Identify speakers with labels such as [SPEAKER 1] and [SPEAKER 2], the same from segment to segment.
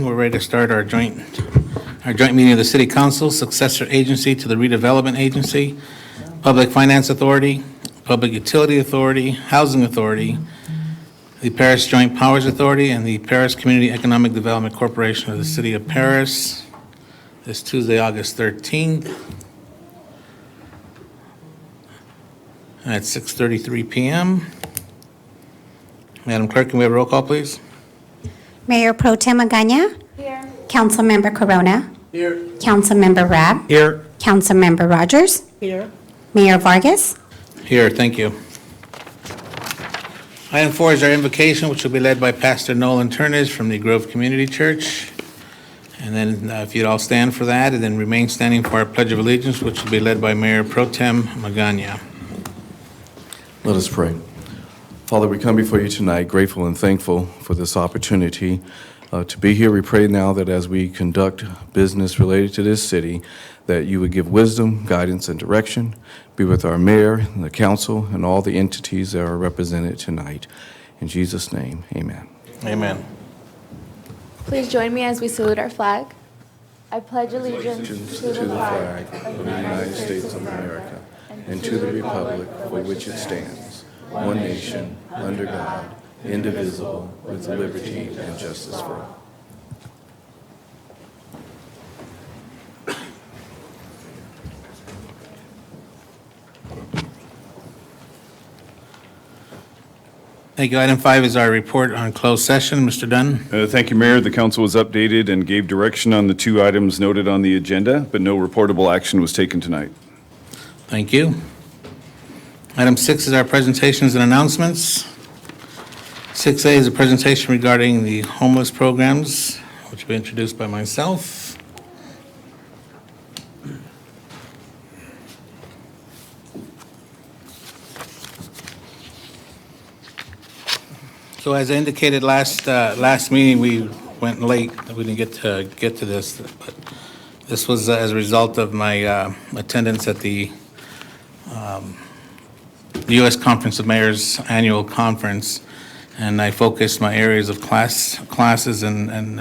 [SPEAKER 1] We're ready to start our joint meeting of the City Council, successor agency to the Redevelopment Agency, Public Finance Authority, Public Utility Authority, Housing Authority, the Perris Joint Powers Authority, and the Perris Community Economic Development Corporation of the City of Perris. This Tuesday, August 13th at 6:33 p.m. Madam Clerk, can we have a roll call, please?
[SPEAKER 2] Mayor Pro Tem Magana.
[SPEAKER 3] Here.
[SPEAKER 2] Councilmember Corona.
[SPEAKER 1] Here.
[SPEAKER 2] Councilmember Rabb.
[SPEAKER 1] Here.
[SPEAKER 2] Councilmember Rogers.
[SPEAKER 3] Here.
[SPEAKER 2] Mayor Vargas.
[SPEAKER 1] Here, thank you. Item 4 is our invocation, which will be led by Pastor Nolan Turnage from the Grove Community Church. And then if you'd all stand for that, and then remain standing for our Pledge of Allegiance, which will be led by Mayor Pro Tem Magana.
[SPEAKER 4] Let us pray. Father, we come before you tonight grateful and thankful for this opportunity to be here. We pray now that as we conduct business related to this city, that you would give wisdom, guidance, and direction. Be with our mayor, and the council, and all the entities that are represented tonight. In Jesus' name, amen.
[SPEAKER 1] Amen.
[SPEAKER 3] Please join me as we salute our flag. I pledge allegiance
[SPEAKER 4] To the flag of the United States of America and to the republic for which it stands, one nation, under God, indivisible, with liberty and justice for all.
[SPEAKER 1] Thank you. Item 5 is our report on closed session. Mr. Dunn?
[SPEAKER 5] Thank you, Mayor. The council was updated and gave direction on the 2 items noted on the agenda, but no reportable action was taken tonight.
[SPEAKER 1] Thank you. Item 6 is our presentations and announcements. 6A is a presentation regarding the homeless programs, which will be introduced by myself. So as I indicated last meeting, we went late. We didn't get to this, but this was as a result of my attendance at the U.S. Conference of Mayors annual conference, and I focused my areas of classes and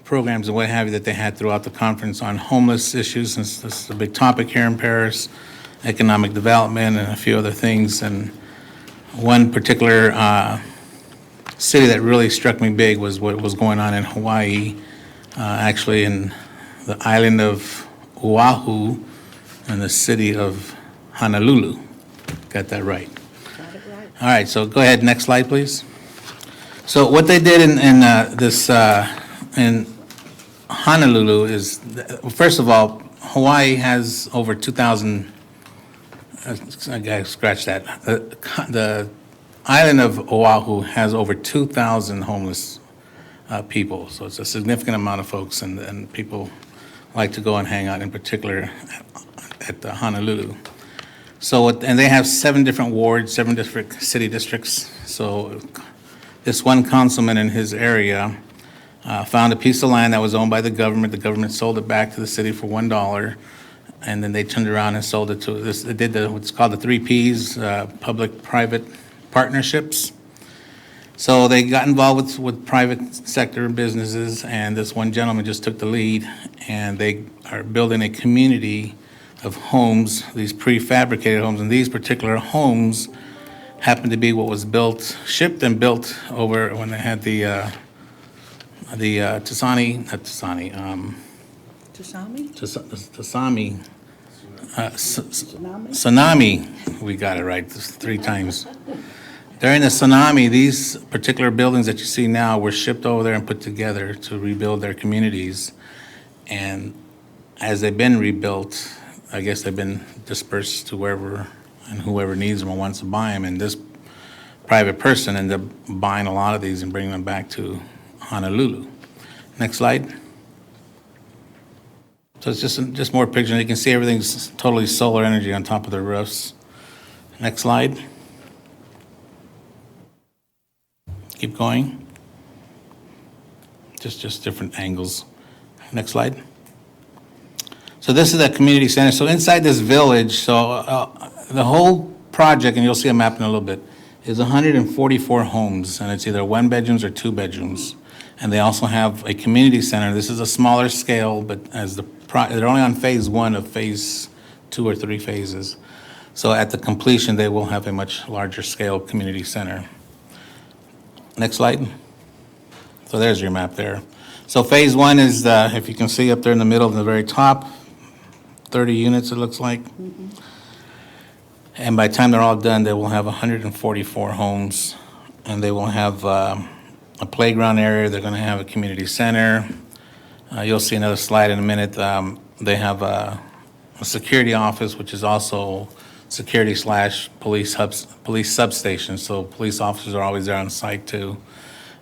[SPEAKER 1] programs and what have you that they had throughout the conference on homeless issues, since this is a big topic here in Perris, economic development, and a few other things. And one particular city that really struck me big was what was going on in Hawaii, actually in the island of Oahu and the city of Honolulu. Got that right.
[SPEAKER 3] Got it right.
[SPEAKER 1] All right, so go ahead, next slide, please. So what they did in Honolulu is, first of all, Hawaii has over 2,000, I gotta scratch that. The island of Oahu has over 2,000 homeless people, so it's a significant amount of folks, and people like to go and hang out, in particular at the Honolulu. So, and they have 7 different wards, 7 different city districts. So this one councilman in his area found a piece of land that was owned by the government. The government sold it back to the city for $1, and then they turned around and sold it to this. They did what's called the 3 Ps, public-private partnerships. So they got involved with private sector businesses, and this one gentleman just took the lead, and they are building a community of homes, these prefabricated homes, and these particular homes happen to be what was shipped and built over when they had the Tsunami, we got it right 3 times. During the tsunami, these particular buildings that you see now were shipped over there and put together to rebuild their communities. And as they've been rebuilt, I guess they've been dispersed to wherever and whoever needs them or wants to buy them. And this private person ended up buying a lot of these and bringing them back to Honolulu. Next slide. So it's just more pictures. You can see everything's totally solar energy on top of the roofs. Next slide. Keep going. Just different angles. Next slide. So this is the community center. So inside this village, the whole project, and you'll see a map in a little bit, is 144 homes, and it's either one bedrooms or two bedrooms. And they also have a community center. This is a smaller scale, but they're only on phase one of phase 2 or 3 phases. So at the completion, they will have a much larger scale community center. Next slide. So there's your map there. So phase 1 is, if you can see up there in the middle, in the very top, 30 units it looks like. And by the time they're all done, they will have 144 homes, and they will have a playground area. They're going to have a community center. You'll see another slide in a minute. They have a security office, which is also security/police substation. So police officers are always there on site too.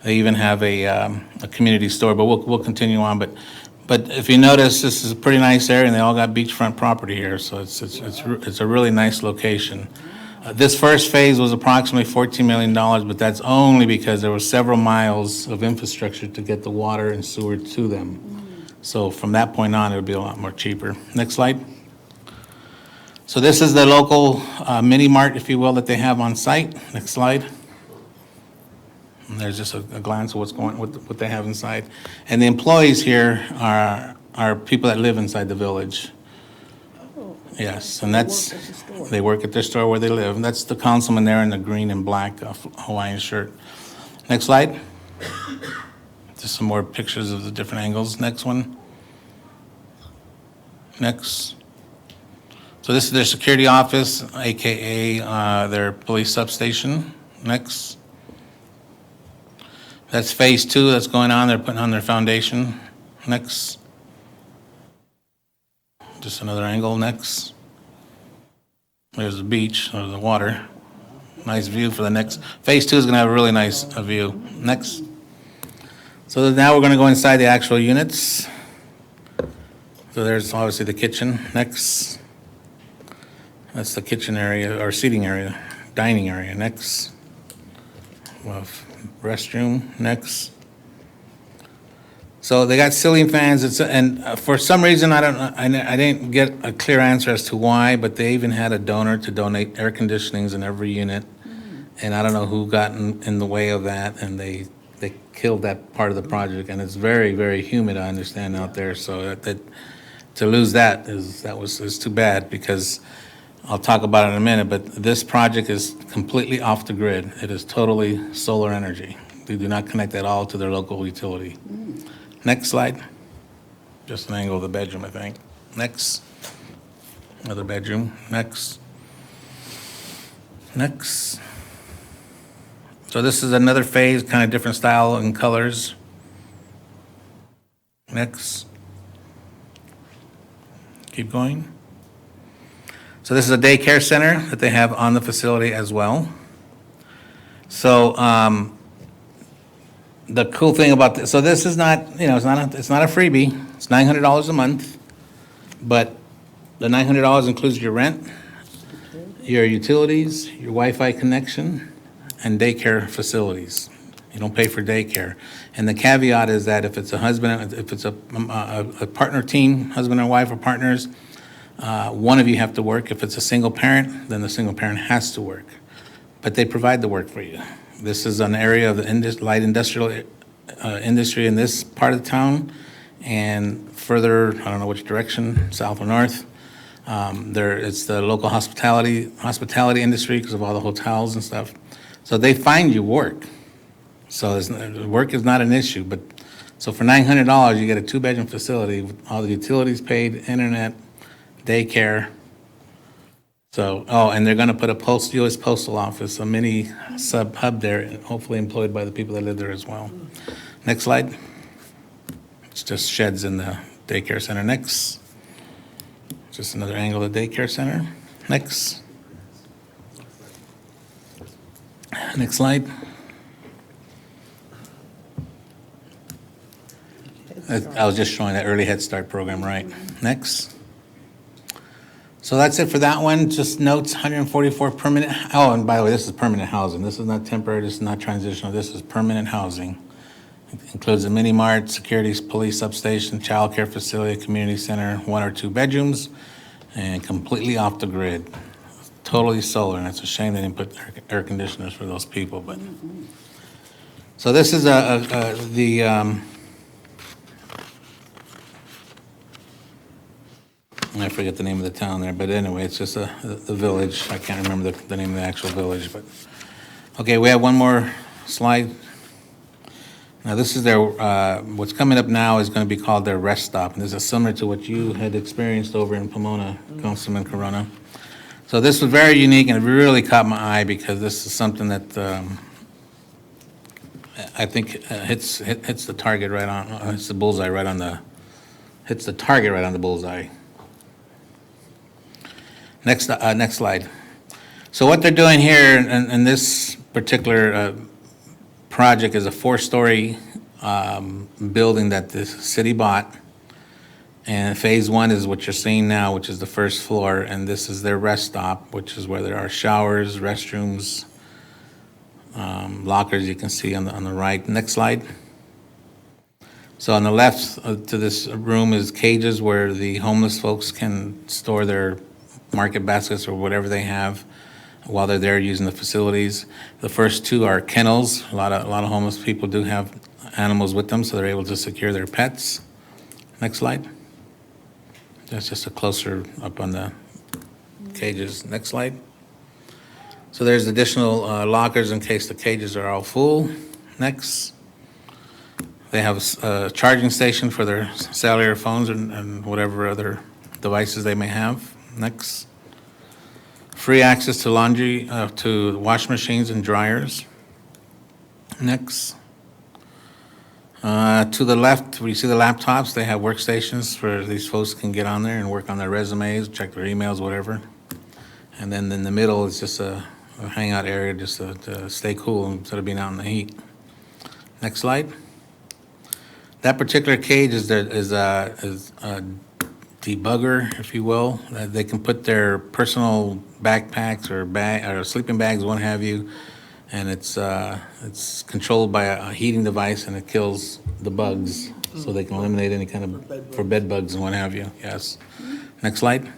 [SPEAKER 1] They even have a community store, but we'll continue on. But if you notice, this is a pretty nice area, and they all got beachfront property here, so it's a really nice location. This first phase was approximately $14 million, but that's only because there were several miles of infrastructure to get the water and sewer to them. So from that point on, it would be a lot more cheaper. Next slide. So this is the local mini mart, if you will, that they have on site. Next slide. And there's just a glance of what they have inside. And the employees here are people that live inside the village. Yes, and they work at their store where they live. And that's the councilman there in the green and black Hawaiian shirt. Next slide. Just some more pictures of the different angles. Next one. Next. So this is their security office, AKA their police substation. Next. That's phase 2 that's going on. They're putting on their foundation. Next. Just another angle. Next. There's the beach, or the water. Nice view for the next. Phase 2 is going to have a really nice view. Next. So now we're going to go inside the actual units. So there's obviously the kitchen. Next. That's the kitchen area, or seating area, dining area. Next. Well, restroom. Next. So they got ceiling fans, and for some reason I didn't get a clear answer as to why, but they even had a donor to donate air conditionings in every unit, and I don't know who got in the way of that, and they killed that part of the project, and it's very, very humid, I understand, out there. So that to lose that is too bad, because I'll talk about it in a minute, but this project is completely off the grid. It is totally solar energy. They do not connect at all to their local utility. Next slide. Just an angle of the bedroom, I think. Next. Another bedroom. Next. Next. So this is another phase, kind of different style and colors. Next. Keep going. So this is a daycare center that they have on the facility as well. So the cool thing about this, so this is not, it's not a freebie. It's $900 a month, but the $900 includes your rent, your utilities, your Wi-Fi connection, and daycare facilities. You don't pay for daycare. And the caveat is that if it's a partner team, husband and wife or partners, one of you have to work. If it's a single parent, then the single parent has to work. But they provide the work for you. This is an area of the light industrial industry in this part of the town, and further, I don't know which direction, south or north. It's the local hospitality industry because of all the hotels and stuff. So they find you work. So work is not an issue. But so for $900, you get a 2-bedroom facility with all the utilities paid, internet, daycare. So, and they're going to put a U.S. Postal Office, a mini hub there, hopefully employed by the people that live there as well. Next slide. It's just sheds in the daycare center. Next. Just another angle of the daycare center. Next. Next slide. I was just showing that early Head Start program, right? Next. So that's it for that one. Just notes, 144 permanent. Oh, and by the way, this is permanent housing. This is not temporary. This is not transitional. This is permanent housing. It includes a mini mart, security, police substation, child care facility, community center, 1 or 2 bedrooms, and completely off the grid. totally solar, and it's a shame they didn't put air conditioners for those people, but. So this is I forget the name of the town there, but anyway, it's just the village. I can't remember the name of the actual village, but. Okay, we have one more slide. Now, this is their, what's coming up now is going to be called their rest stop. And this is similar to what you had experienced over in Pomona, Councilman Corona. So this was very unique and it really caught my eye because this is something that I think hits the target right on, hits the bullseye right on the, hits the target right on the bullseye. Next slide. So what they're doing here in this particular project is a 4-story building that the city bought. And phase 1 is what you're seeing now, which is the first floor, and this is their rest stop, which is where there are showers, restrooms, lockers you can see on the right. Next slide. So on the left to this room is cages where the homeless folks can store their market baskets or whatever they have while they're there using the facilities. The first 2 are kennels. A lot of homeless people do have animals with them, so they're able to secure their pets. Next slide. That's just a closer up on the cages. Next slide. So there's additional lockers in case the cages are all full. Next. They have a charging station for their cellular phones and whatever other devices they may have. Next. Free access to laundry, to wash machines and dryers. Next. To the left, where you see the laptops, they have workstations where these folks can get on there and work on their resumes, check their emails, whatever. And then in the middle is just a hangout area just to stay cool instead of being out in the heat. Next slide. That particular cage is a debugger, if you will. They can put their personal backpacks or sleeping bags, what have you, and it's controlled by a heating device, and it kills the bugs, so they can eliminate any kind of for bed bugs and what have you. Yes. Next slide.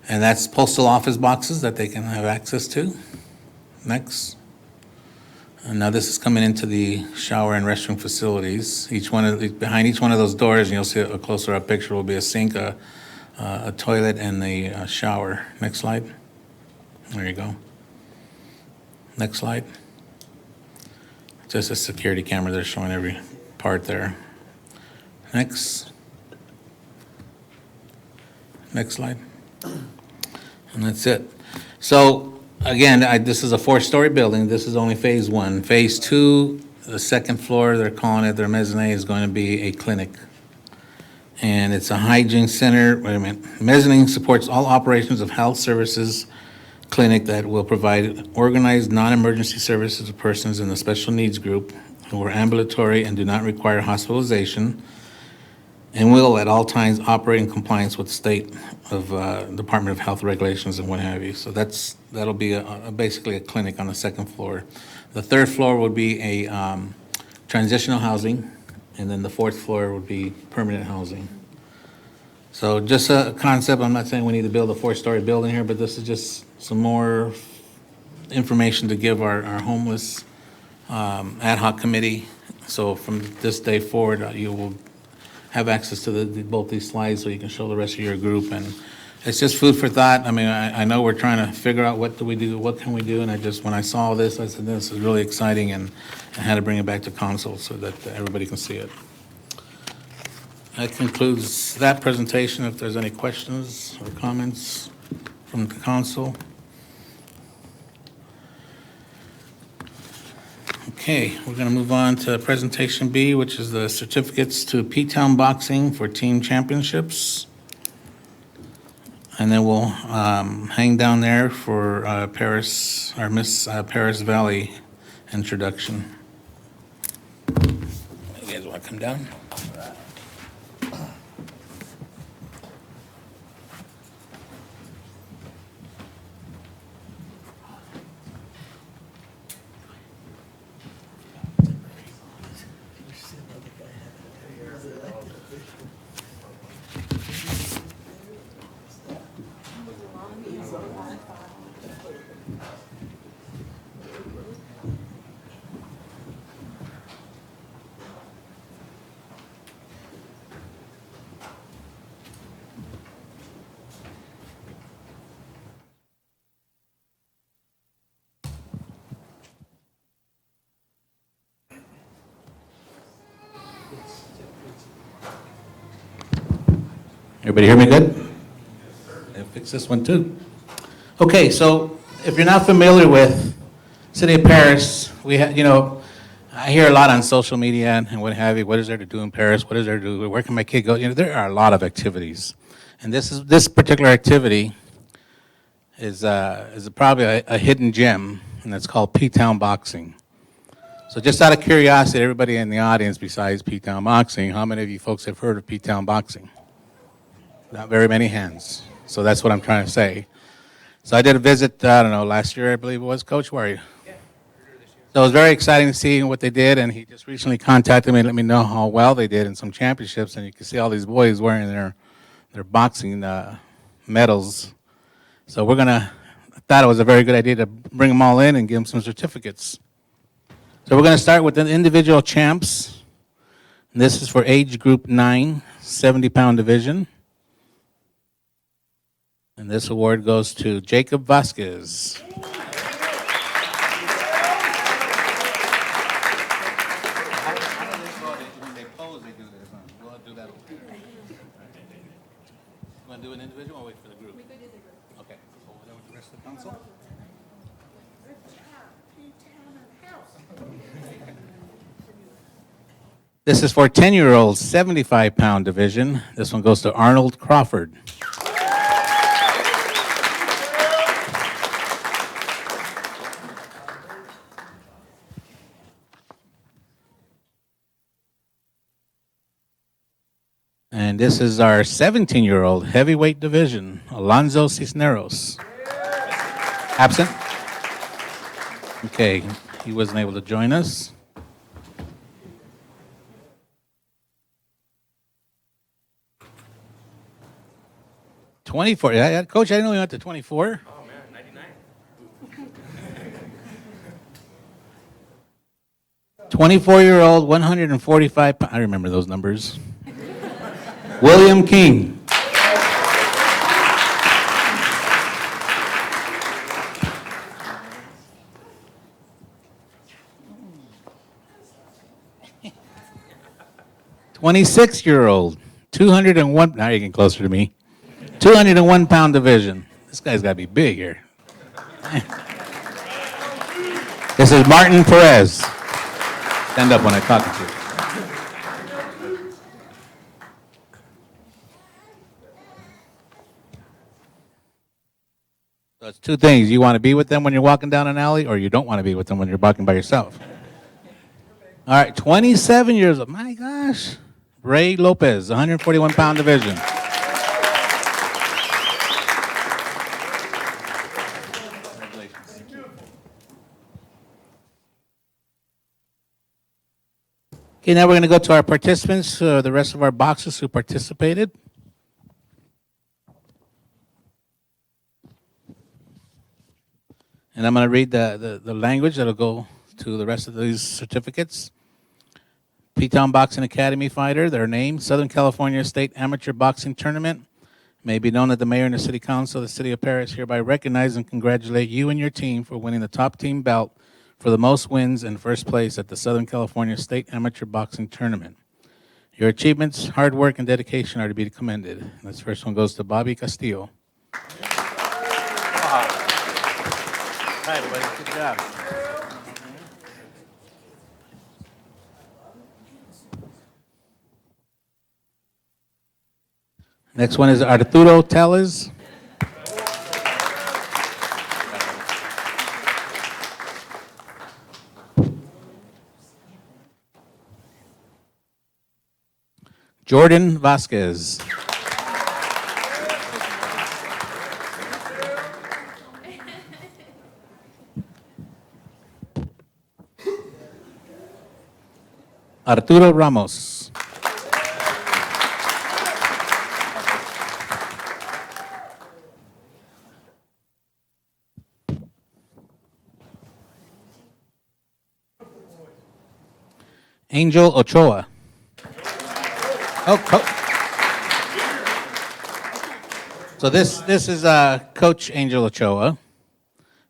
[SPEAKER 1] And that's postal office boxes that they can have access to. Next. And now this is coming into the shower and restroom facilities. Behind each one of those doors, and you'll see a closer up picture, will be a sink, a toilet, and a shower. Next slide. There you go. Next slide. Just a security camera. They're showing every part there. Next. Next slide. And that's it. So again, this is a 4-story building. This is only phase 1. Phase 2, the second floor, they're calling it their mezzanine, is going to be a clinic. And it's a hygiene center. Wait a minute. Mezzanine supports all operations of health services clinic that will provide organized non-emergency services to persons in the special needs group who are ambulatory and do not require hospitalization, and will at all times operate in compliance with the state of Department of Health regulations and what have you. So that'll be basically a clinic on the second floor. The third floor would be a transitional housing, and then the fourth floor would be permanent housing. So just a concept. I'm not saying we need to build a 4-story building here, but this is just some more information to give our homeless ad hoc committee. So from this day forward, you will have access to both these slides so you can show the rest of your group. And it's just food for thought. I mean, I know we're trying to figure out what do we do, what can we do, and when I saw this, I said, this is really exciting, and I had to bring it back to council so that everybody can see it. That concludes that presentation. If there's any questions or comments from the council. Okay, we're going to move on to presentation B, which is the certificates to P-Town Boxing for team championships. And then we'll hang down there for Perris, our Miss Perris Valley introduction. You guys want to come down? Everybody hear me good? I'll fix this one too. Okay, so if you're not familiar with City of Perris, we have, I hear a lot on social media and what have you. What is there to do in Paris? What is there to do? Where can my kid go? There are a lot of activities, and this particular activity is probably a hidden gem, and it's called P-Town Boxing. So just out of curiosity, everybody in the audience besides P-Town Boxing, how many of you folks have heard of P-Town Boxing? Not very many hands. So that's what I'm trying to say. So I did a visit, I don't know, last year I believe it was. Coach, where are you? So it was very exciting to see what they did, and he just recently contacted me and let me know how well they did in some championships, and you can see all these boys wearing their boxing medals. So I thought it was a very good idea to bring them all in and give them some certificates. So we're going to start with the individual champs. And this is for age group 9, 70-pound division. And this award goes to Jacob Vasquez. Do an individual or wait for the group? We could do the group. Okay. Over there with the rest of the council. This is for 10-year-olds, 75-pound division. This one goes to Arnold Crawford. And this is our 17-year-old heavyweight division, Alonzo Cisneros. Absent? Okay, he wasn't able to join us. '24, yeah, Coach, I didn't know you went to 24.
[SPEAKER 6] Oh man, 99.
[SPEAKER 1] 24-year-old, 145 pounds. I remember those numbers. William King. $26-year-old, 201. Now you're getting closer to me. 201-pound division. This guy's got to be big here. This is Martin Perez. Stand up when I talk to you. So it's two things. You want to be with them when you're walking down an alley, or you don't want to be with them when you're walking by yourself. All right, 27 years old. My gosh. Ray Lopez, 141-pound division. Okay, now we're going to go to our participants, the rest of our boxers who participated. And I'm going to read the language that'll go to the rest of these certificates. P-Town Boxing Academy fighter, their name, Southern California State Amateur Boxing Tournament. May be known that the mayor and the city council of the city of Perris hereby recognize and congratulate you and your team for winning the top team belt for the most wins and first place at the Southern California State Amateur Boxing Tournament. Your achievements, hard work, and dedication are to be commended. This first one goes to Bobby Castillo. Hi, everybody. Good job. Next one is Arturo Tellez. Jordan Vasquez. Arturo Ramos. Angel Ochoa. So this is Coach Angel Ochoa.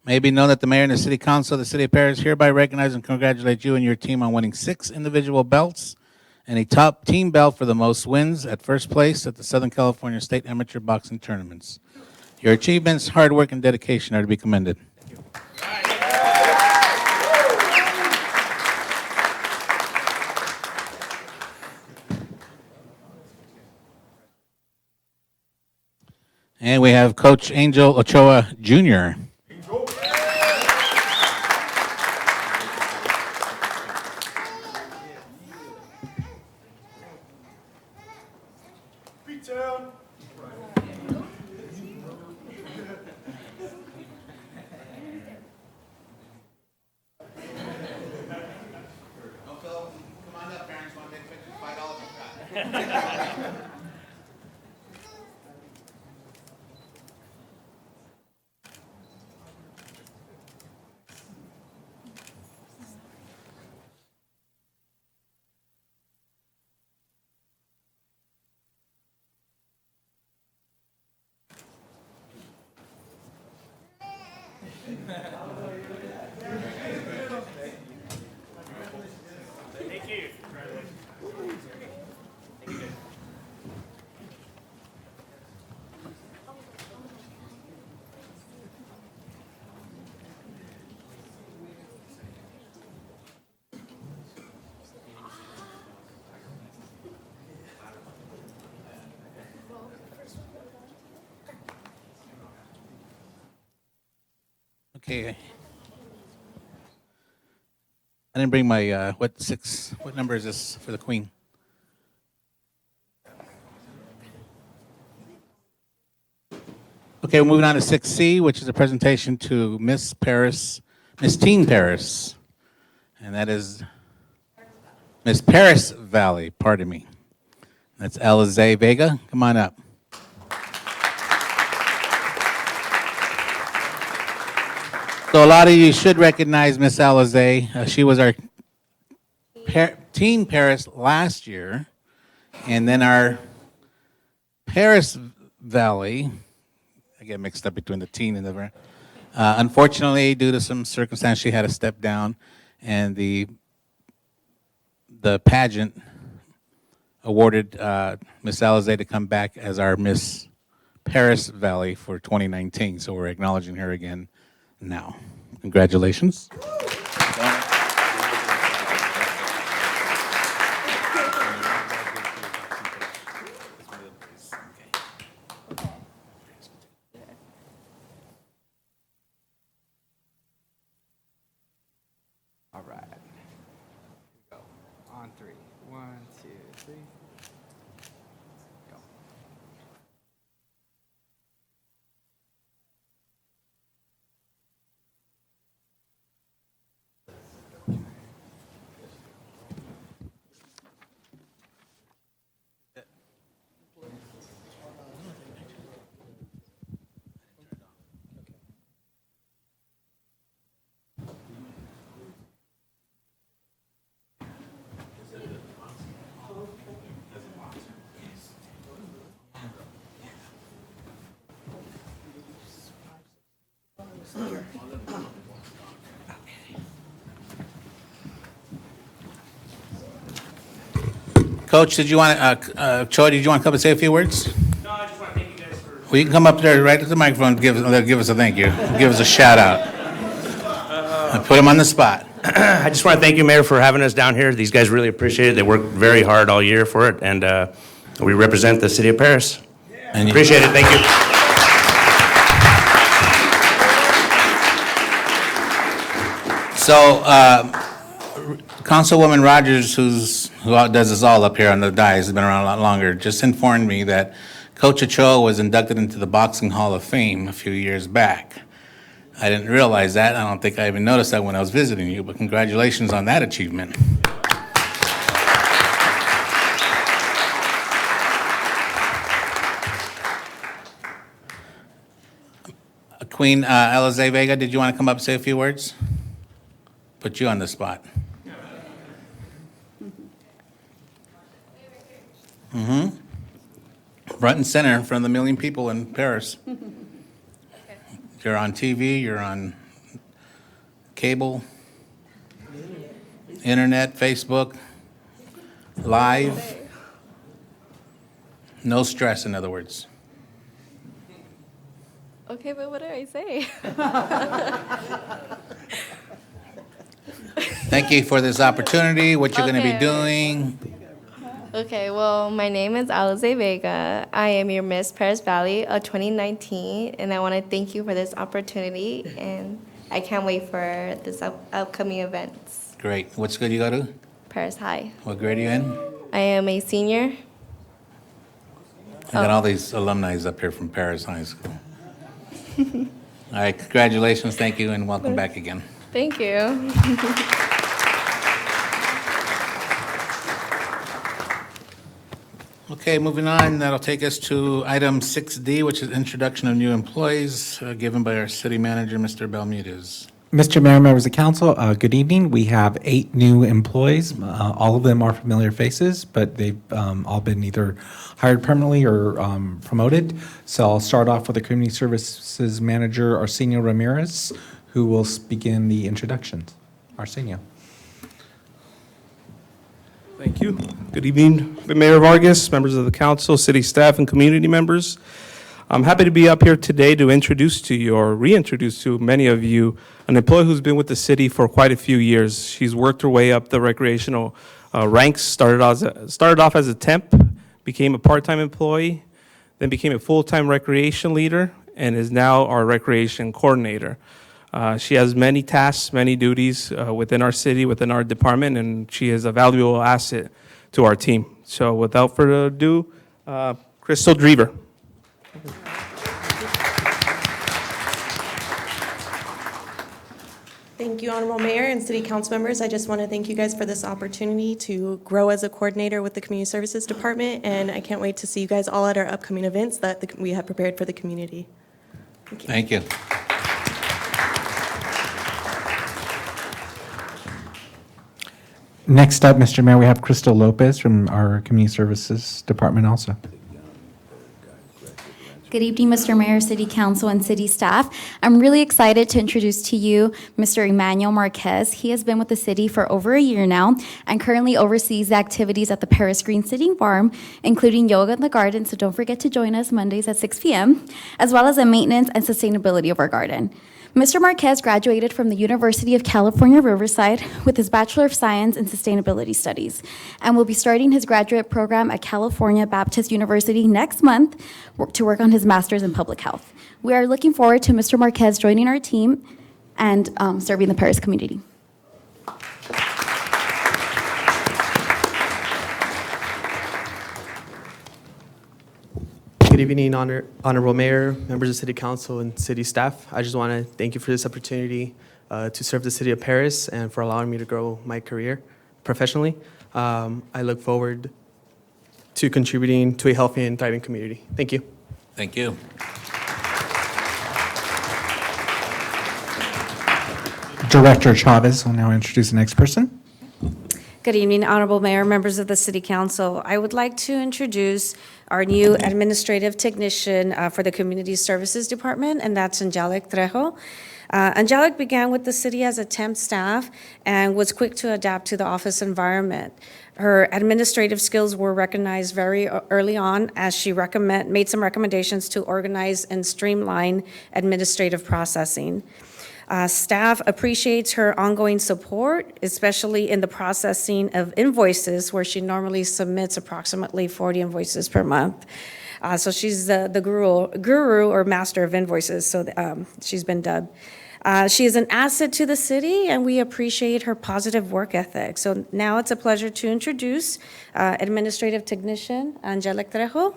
[SPEAKER 1] May it be known that the mayor and the city council of the city of Perris hereby recognize and congratulate you and your team on winning 6 individual belts and a top team belt for the most wins at first place at the Southern California State Amateur Boxing Tournaments. Your achievements, hard work, and dedication are to be commended. And we have Coach Angel Ochoa Jr. Come on up, parents. Want to take pictures? $5 a shot.
[SPEAKER 6] Thank you.
[SPEAKER 1] Okay. I didn't bring my, what number is this for the Queen? Okay, we're moving on to 6C, which is a presentation to Miss Teen Perris. And that is Miss Perris Valley, pardon me. That's Alize Vega. Come on up. So a lot of you should recognize Miss Alize. She was our Teen Perris last year, and then our Perris Valley. I get mixed up between the teen and the. Unfortunately, due to some circumstance, she had to step down, and the pageant awarded Miss Alize to come back as our Miss Perris Valley for 2019. So we're acknowledging her again now. Congratulations.
[SPEAKER 7] All right. Here we go. On three. 1, 2, 3. Go.
[SPEAKER 1] Coach, did you want to, Choi, did you want to come and say a few words?
[SPEAKER 6] No, I just want to thank you guys for.
[SPEAKER 1] Well, you can come up there right to the microphone and give us a thank you. Give us a shout out. Put him on the spot.
[SPEAKER 6] I just want to thank you, Mayor, for having us down here. These guys really appreciate it. They worked very hard all year for it, and we represent the city of Perris.
[SPEAKER 1] And you-
[SPEAKER 6] Appreciate it. Thank you.
[SPEAKER 1] So, Councilwoman Rogers, who does this all up here on the dais, has been around a lot longer, just informed me that Coach Ochoa was inducted into the Boxing Hall of Fame a few years back. I didn't realize that. I don't think I even noticed that when I was visiting you, but congratulations on that achievement. Queen Alize Vega, did you want to come up and say a few words? Put you on the spot. Front and center in front of the million people in Paris. You're on TV, you're on cable, internet, Facebook. live. No stress, in other words.
[SPEAKER 3] Okay, but what do I say?
[SPEAKER 1] Thank you for this opportunity, what you're going to be
[SPEAKER 3] Okay.
[SPEAKER 1] doing.
[SPEAKER 3] Okay, well, my name is Alize Vega. I am your Miss Perris Valley of 2019, and I want to thank you for this opportunity, and I can't wait for this upcoming events.
[SPEAKER 1] Great. What school do you go to?
[SPEAKER 3] Paris High.
[SPEAKER 1] What grade are you in?
[SPEAKER 3] I am a senior.
[SPEAKER 1] I got all these alumni up here from Perris High School. All right, congratulations, thank you, and welcome back again.
[SPEAKER 3] Thank you.
[SPEAKER 1] Okay, moving on, that'll take us to item 6D, which is introduction of new employees, given by our city manager, Mr. Bermudez.
[SPEAKER 8] Mr. Mayor, members of council, good evening. We have 8 new employees. All of them are familiar faces, but they've all been either hired permanently or promoted. So I'll start off with the Community Services Manager, Arsenio Ramirez, who will begin the introductions. Arsenio.
[SPEAKER 9] Thank you. Good evening, Mayor Vargas, members of the council, city staff, and community members. I'm happy to be up here today to introduce to you, or reintroduce to many of you, an employee who's been with the city for quite a few years. She's worked her way up the recreational ranks, started off as a temp, became a part-time employee, then became a full-time recreation leader, and is now our recreation coordinator. She has many tasks, many duties within our city, within our department, and she is a valuable asset to our team. So without further ado, Crystal Drever.
[SPEAKER 10] Thank you, Honorable Mayor and City Council members. I just want to thank you guys for this opportunity to grow as a coordinator with the Community Services Department, and I can't wait to see you guys all at our upcoming events that we have prepared for the community.
[SPEAKER 1] Thank you.
[SPEAKER 8] Next up, Mr. Mayor, we have Crystal Lopez from our Community Services Department also.
[SPEAKER 11] Good evening, Mr. Mayor, City Council, and City staff. I'm really excited to introduce to you Mr. Emmanuel Marquez. He has been with the city for over a year now and currently oversees the activities at the Perris Green Sitting Farm, including yoga in the garden, so don't forget to join us Mondays at 6 p.m., as well as the maintenance and sustainability of our garden. Mr. Marquez graduated from the University of California, Riverside with his Bachelor of Science in Sustainability Studies and will be starting his graduate program at California Baptist University next month to work on his master's in public health. We are looking forward to Mr. Marquez joining our team and serving the Perris community.
[SPEAKER 12] Good evening, Honorable Mayor, members of City Council, and City staff. I just want to thank you for this opportunity to serve the City of Perris and for allowing me to grow my career professionally. I look forward to contributing to a healthy and thriving community. Thank you.
[SPEAKER 1] Thank you.
[SPEAKER 8] Director Chavez will now introduce the next person.
[SPEAKER 13] Good evening, Honorable Mayor, members of the City Council. I would like to introduce our new administrative technician for the Community Services Department, and that's Angelic Trejo. Angelic began with the city as a temp staff and was quick to adapt to the office environment. Her administrative skills were recognized very early on as she made some recommendations to organize and streamline administrative processing. Staff appreciates her ongoing support, especially in the processing of invoices, where she normally submits approximately 40 invoices per month. So she's the guru or master of invoices, so she's been dubbed. She is an asset to the city, and we appreciate her positive work ethic. So now it's a pleasure to introduce Administrative Technician Angelic Trejo.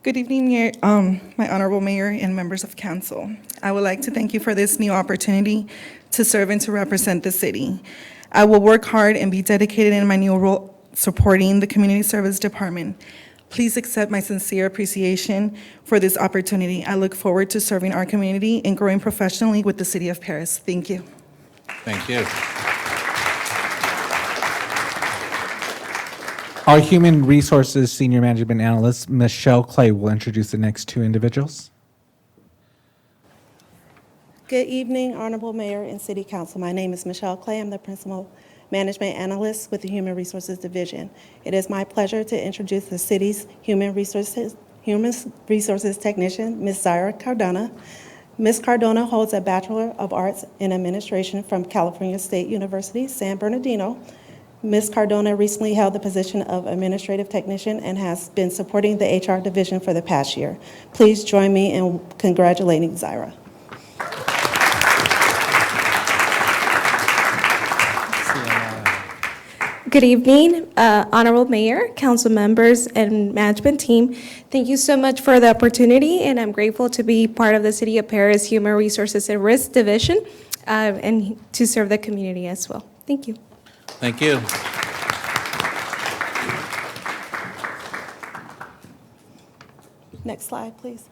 [SPEAKER 14] Good evening, my honorable mayor and members of council. I would like to thank you for this new opportunity to serve and to represent the city. I will work hard and be dedicated in my new role supporting the Community Service Department. Please accept my sincere appreciation for this opportunity. I look forward to serving our community and growing professionally with the city of Perris. Thank you.
[SPEAKER 1] Thank you.
[SPEAKER 8] Our Human Resources Senior Management Analyst, Michelle Clay, will introduce the next two individuals.
[SPEAKER 14] Good evening, Honorable Mayor and City Council. My name is Michelle Clay. I'm the Principal Management Analyst with the Human Resources Division. It is my pleasure to introduce the city's Human Resources Technician, Ms. Zaira Cardona. Ms. Cardona holds a Bachelor of Arts in Administration from California State University, San Bernardino. Ms. Cardona recently held the position of Administrative Technician and has been supporting the HR Division for the past year. Please join me in congratulating Zaira.
[SPEAKER 15] Good evening, Honorable Mayor, council members, and management team. Thank you so much for the opportunity, and I'm grateful to be part of the City of Perris Human Resources and Risk Division and to serve the community as well. Thank you.
[SPEAKER 1] Thank you.
[SPEAKER 14] Next slide, please.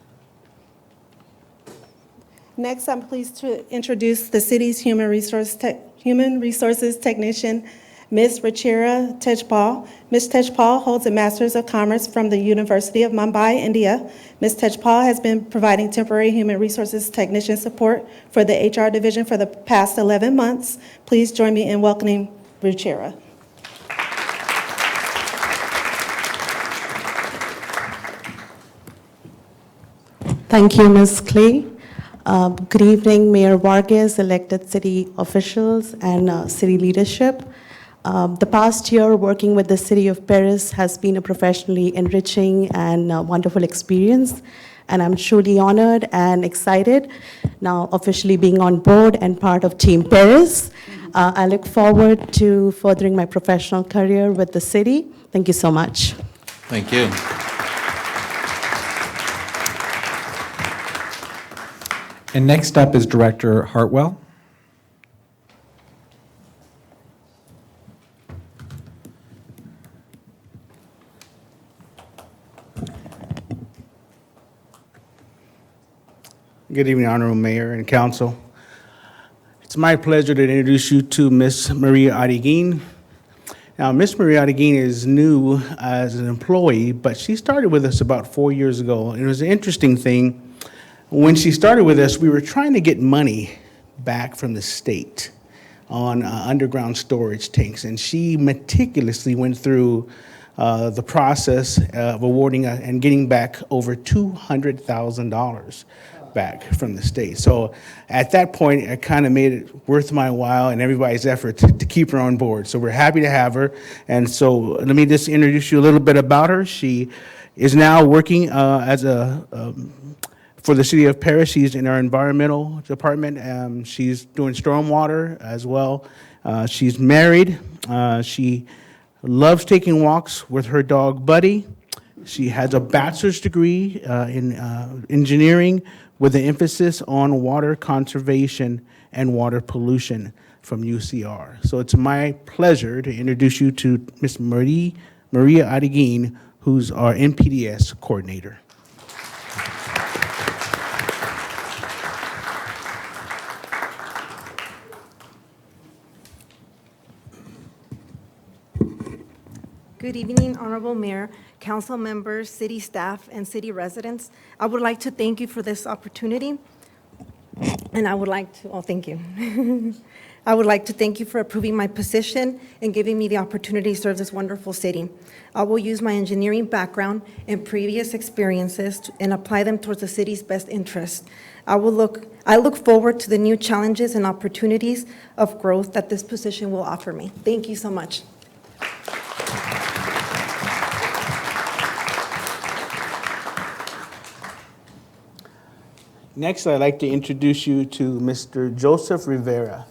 [SPEAKER 14] Next, I'm pleased to introduce the city's Human Resources Technician, Ms. Ruchira Tejpal. Ms. Tejpal holds a Master's of Commerce from the University of Mumbai, India. Ms. Tejpal has been providing temporary human resources technician support for the HR division for the past 11 months. Please join me in welcoming Ruchira.
[SPEAKER 16] Thank you, Ms. Clay. Good evening, Mayor Vargas, elected city officials, and city leadership. The past year working with the City of Perris has been a professionally enriching and wonderful experience, and I'm truly honored and excited now officially being on board and part of Team Perris. I look forward to furthering my professional career with the city. Thank you so much.
[SPEAKER 1] Thank you.
[SPEAKER 8] And next up is Director Hartwell.
[SPEAKER 7] Good evening, Honorable Mayor and Council. It's my pleasure to introduce you to Ms. Maria Adiguin. Now, Ms. Maria Adiguin is new as an employee, but she started with us about 4 years ago. It was an interesting thing. When she started with us, we were trying to get money back from the state on underground storage tanks, and she meticulously went through the process of awarding and getting back over $200,000 back from the state. So at that point, it kind of made it worth my while and everybody's effort to keep her on board. So we're happy to have her. And so let me just introduce you a little bit about her. She is now working as for the City of Perris. She's in our environmental department. She's doing stormwater as well. She's married. She loves taking walks with her dog, Buddy. She has a bachelor's degree in engineering with an emphasis on water conservation and water pollution from UCR. So it's my pleasure to introduce you to Ms. Maria Adiguin, who's our NPDS coordinator.
[SPEAKER 17] Good evening, Honorable Mayor, council members, city staff, and city residents. I would like to thank you for this opportunity. And I would like to, thank you. I would like to thank you for approving my position and giving me the opportunity to serve this wonderful city. I will use my engineering background and previous experiences and apply them towards the city's best interest. I look forward to the new challenges and opportunities of growth that this position will offer me. Thank you so much.
[SPEAKER 7] Next, I'd like to introduce you to Mr. Joseph Rivera.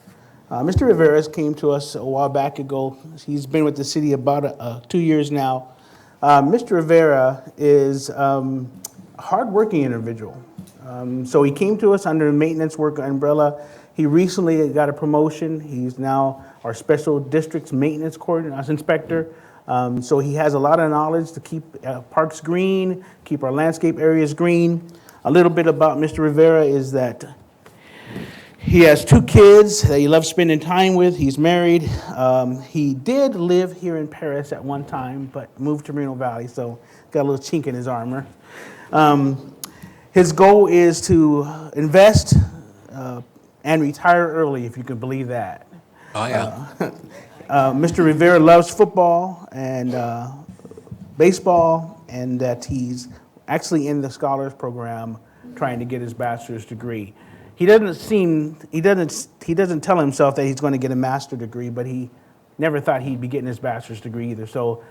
[SPEAKER 7] Mr. Rivera came to us a while back ago. He's been with the city about 2 years now. Mr. Rivera is a hardworking individual. So he came to us under a maintenance worker umbrella. He recently got a promotion. He's now our special district's maintenance coordinator, inspector. So he has a lot of knowledge to keep parks green, keep our landscape areas green. A little bit about Mr. Rivera is that He has 2 kids that he loves spending time with. He's married. He did live here in Perris at one time, but moved to Moreno Valley, so got a little chink in his armor. His goal is to invest and retire early, if you can believe that.
[SPEAKER 1] Oh, yeah.
[SPEAKER 7] Mr. Rivera loves football and baseball, and that he's actually in the scholars program trying to get his bachelor's degree. He doesn't tell himself that he's going to get a master's degree, but he never thought he'd be getting his bachelor's degree either. So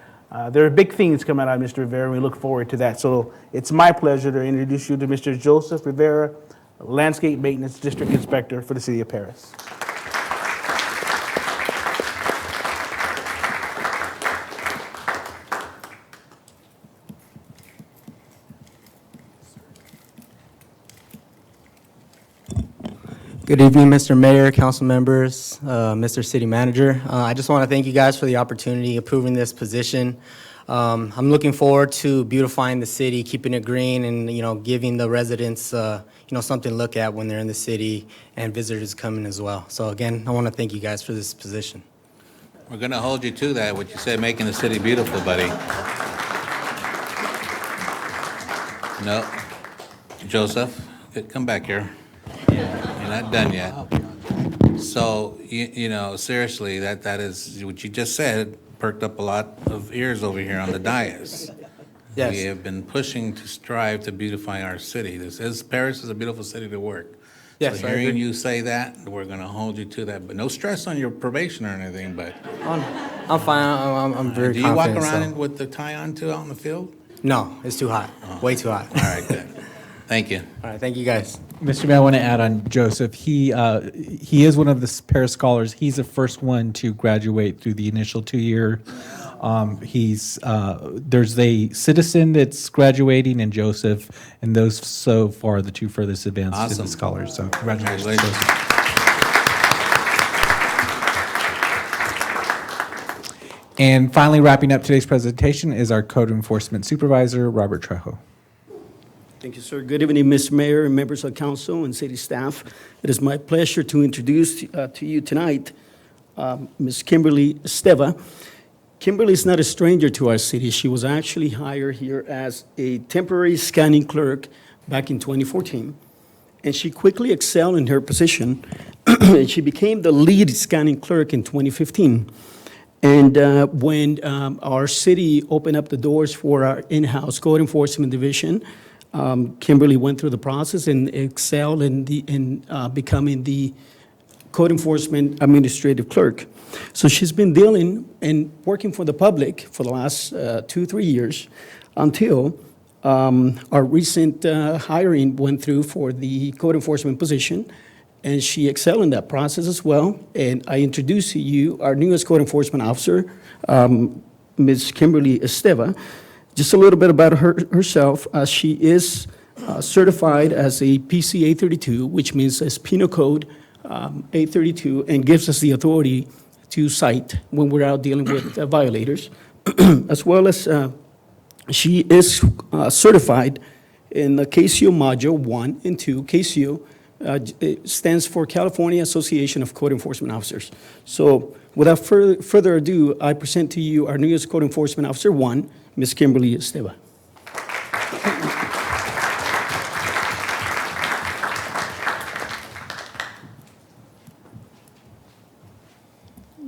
[SPEAKER 7] there are big things coming out of Mr. Rivera, and we look forward to that. So it's my pleasure to introduce you to Mr. Joseph Rivera, Landscape Maintenance District Inspector for the City of Perris.
[SPEAKER 18] Good evening, Mr. Mayor, council members, Mr. City Manager. I just want to thank you guys for the opportunity approving this position. I'm looking forward to beautifying the city, keeping it green, and giving the residents something to look at when they're in the city and visitors coming as well. So again, I want to thank you guys for this position.
[SPEAKER 1] We're going to hold you to that, what you said, making the city beautiful, buddy. No. Joseph, come back here. You're not done yet. So, seriously, that is, what you just said, perked up a lot of ears over here on the dais.
[SPEAKER 18] Yes.
[SPEAKER 1] We have been pushing to strive to beautify our city. Paris is a beautiful city to work.
[SPEAKER 18] Yes,
[SPEAKER 1] So
[SPEAKER 18] I
[SPEAKER 1] hearing
[SPEAKER 18] agree.
[SPEAKER 1] you say that, we're going to hold you to that. But no stress on your probation or anything, but.
[SPEAKER 18] I'm fine. I'm very confident.
[SPEAKER 1] Do you walk around
[SPEAKER 18] so.
[SPEAKER 1] with the tie on too out in the field?
[SPEAKER 18] No, it's too hot. Way too hot.
[SPEAKER 1] All right, good. Thank you.
[SPEAKER 18] All right, thank you guys.
[SPEAKER 8] Mr. Mayor, I want to add on Joseph. He is one of the Paris scholars. He's the first one to graduate through the initial 2-year. There's a citizen that's graduating and Joseph, and those so far are the 2 furthest advanced in
[SPEAKER 1] Awesome.
[SPEAKER 8] the scholars. So congratulations,
[SPEAKER 1] Congratulations.
[SPEAKER 8] Joseph. And finally, wrapping up today's presentation is our Code Enforcement Supervisor, Robert Trejo.
[SPEAKER 19] Thank you, sir. Good evening, Mr. Mayor and members of council and city staff. It is my pleasure to introduce to you tonight Ms. Kimberly Esteva. Kimberly is not a stranger to our city. She was actually hired here as a temporary scanning clerk back in 2014, and she quickly excelled in her position, and she became the lead scanning clerk in 2015. And when our city opened up the doors for our in-house code enforcement division, Kimberly went through the process and excelled in becoming the code enforcement administrative clerk. So she's been dealing and working for the public for the last 2-3 years until our recent hiring went through for the code enforcement position, and she excelled in that process as well. And I introduce to you our newest code enforcement officer, Ms. Kimberly Esteva. Just a little bit about herself. She is certified as a PC 832, which means as Penal Code 832, and gives us the authority to cite when we're out dealing with violators, as well as she is certified in the KCO Module 1 and 2. KCO it stands for California Association of Code Enforcement Officers. So without further ado, I present to you our newest Code Enforcement Officer 1, Ms. Kimberly Esteva.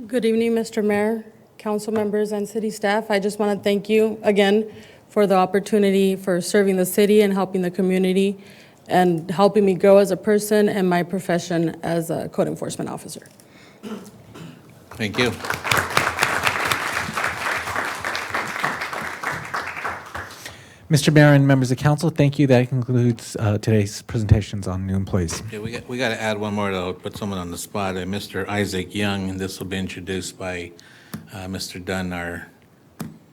[SPEAKER 20] Good evening, Mr. Mayor, council members, and city staff. I just want to thank you again for the opportunity for serving the city and helping the community and helping me grow as a person and my profession as a code enforcement officer.
[SPEAKER 1] Thank you.
[SPEAKER 8] Mr. Mayor and members of council, thank you. That concludes today's presentations on new employees.
[SPEAKER 1] Yeah, we got to add one more to put someone on the spot. Mr. Isaac Young, and this will be introduced by Mr. Dunn, our.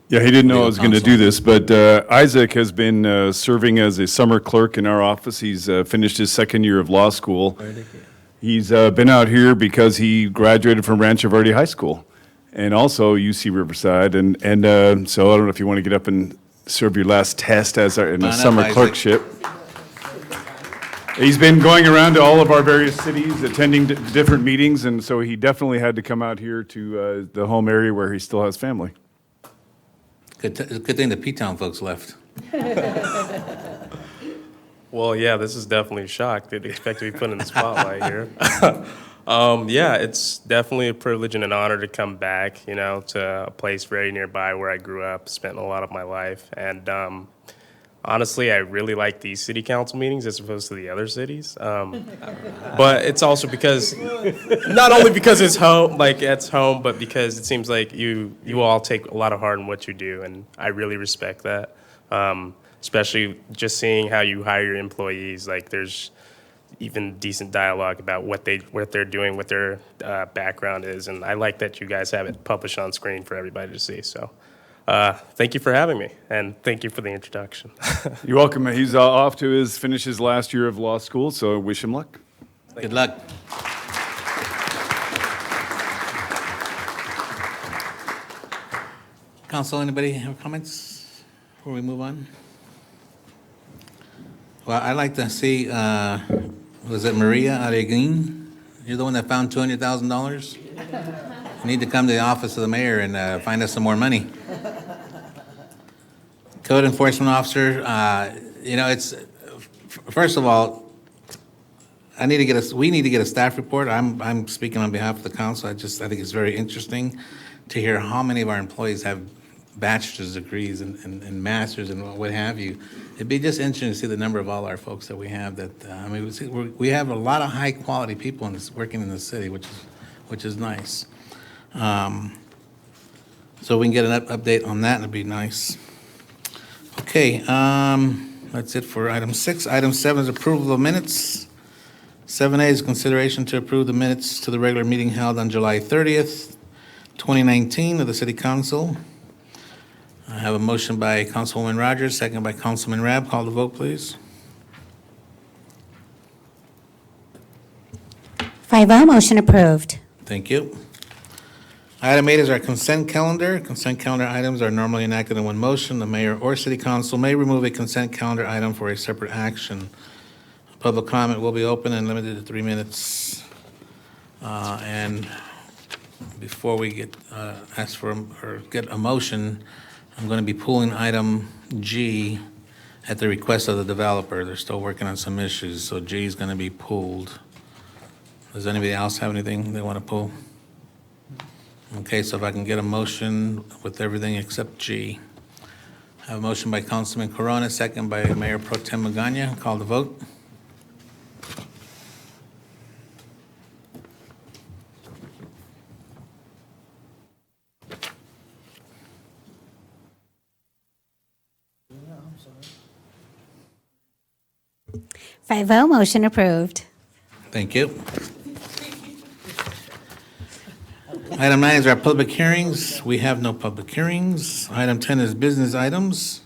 [SPEAKER 5] Yeah, he didn't know I was going to
[SPEAKER 1] counsel.
[SPEAKER 5] do this, but Isaac has been serving as a summer clerk in our office. He's finished his second year of law school. He's been out here because he graduated from Rancho Verde High School and also UC Riverside. And so I don't know if you want to get up and serve your last test as in
[SPEAKER 1] Come
[SPEAKER 5] a
[SPEAKER 1] on up,
[SPEAKER 5] summer
[SPEAKER 1] Isaac.
[SPEAKER 5] clerkship. He's been going around to all of our various cities, attending different meetings, and so he definitely had to come out here to the home area where he still has family.
[SPEAKER 1] Good thing the P-Town folks left.
[SPEAKER 21] Well, yeah, this is definitely a shock. Didn't expect to be put in the spotlight here. Yeah, it's definitely a privilege and an honor to come back, to a place very nearby where I grew up, spent a lot of my life. And honestly, I really like these city council meetings as opposed to the other cities. But it's also because, not only because it's home, but because it seems like you all take a lot of heart in what you do, and I really respect that. Especially just seeing how you hire your employees, like there's even decent dialogue about what they're doing, what their background is, and I like that you guys have it published on screen for everybody to see. So, thank you for having me, and thank you for the introduction.
[SPEAKER 5] You're welcome. He's off to finish his last year of law school, so wish him luck.
[SPEAKER 1] Good luck. Council, anybody have comments before we move on? Well, I'd like to see, was it Maria Areguin? You're the one that found $200,000? You need to come to the office of the mayor and find us some more money. Code enforcement officer, it's, first of all, we need to get a staff report. I'm speaking on behalf of the council. I think it's very interesting to hear how many of our employees have bachelor's degrees and masters and what have you. It'd be just interesting to see the number of all our folks that we have we have a lot of high quality people working in the city, which is nice. So we can get an update on that, it'd be nice. Okay, that's it for item 6. Item 7 is approval of minutes. 7A is consideration to approve the minutes to the regular meeting held on July 30th, 2019 of the City Council. I have a motion by Councilwoman Rogers, second by Councilman Rabb. Call the vote, please.
[SPEAKER 2] 5-0, motion approved.
[SPEAKER 1] Thank you. Item 8 is our consent calendar. Consent calendar items are normally enacted in one motion. The mayor or city council may remove a consent calendar item for a separate action. Public comment will be open and limited to 3 minutes. And before we get get a motion, I'm going to be pulling item G at the request of the developer. They're still working on some issues, so G is going to be pulled. Does anybody else have anything they want to pull? Okay, so if I can get a motion with everything except G. I have a motion by Councilman Corona, second by Mayor Pro Tem Magana. Call the vote.
[SPEAKER 2] Five zero, motion approved.
[SPEAKER 1] Thank you. Item 9 is our public hearings. We have no public hearings. Item 10 is business items.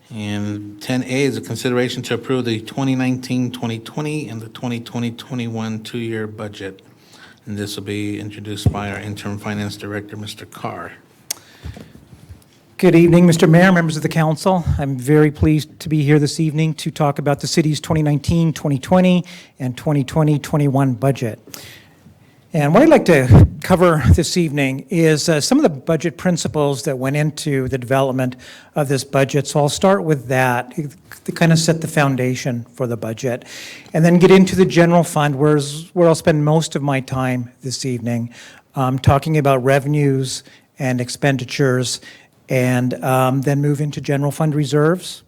[SPEAKER 1] And 10A is a consideration to approve the 2019-2020 and the 2020-21 two-year budget. And this will be introduced by our interim finance director, Mr. Carr.
[SPEAKER 22] Good evening, Mr. Mayor, members of the council. I'm very pleased to be here this evening to talk about the city's 2019, 2020, and 2020-21 budget. And what I'd like to cover this evening is some of the budget principles that went into the development of this budget. So I'll start with that to kind of set the foundation for the budget, and then get into the general fund, where I'll spend most of my time this evening, talking about revenues and expenditures, and then move into general fund reserves.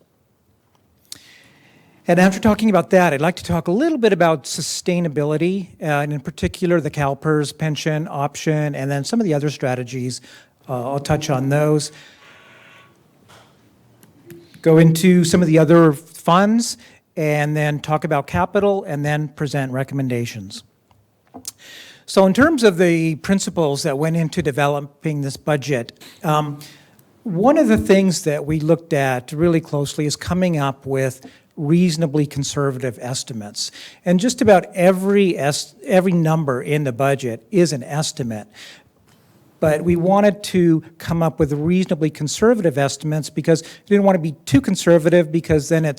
[SPEAKER 22] And after talking about that, I'd like to talk a little bit about sustainability, and in particular the CalPERS pension option, and then some of the other strategies. I'll touch on those. Go into some of the other funds, and then talk about capital, and then present recommendations. So in terms of the principles that went into developing this budget, one of the things that we looked at really closely is coming up with reasonably conservative estimates. And just about every number in the budget is an estimate. but we wanted to come up with reasonably conservative estimates because we didn't want to be too conservative because then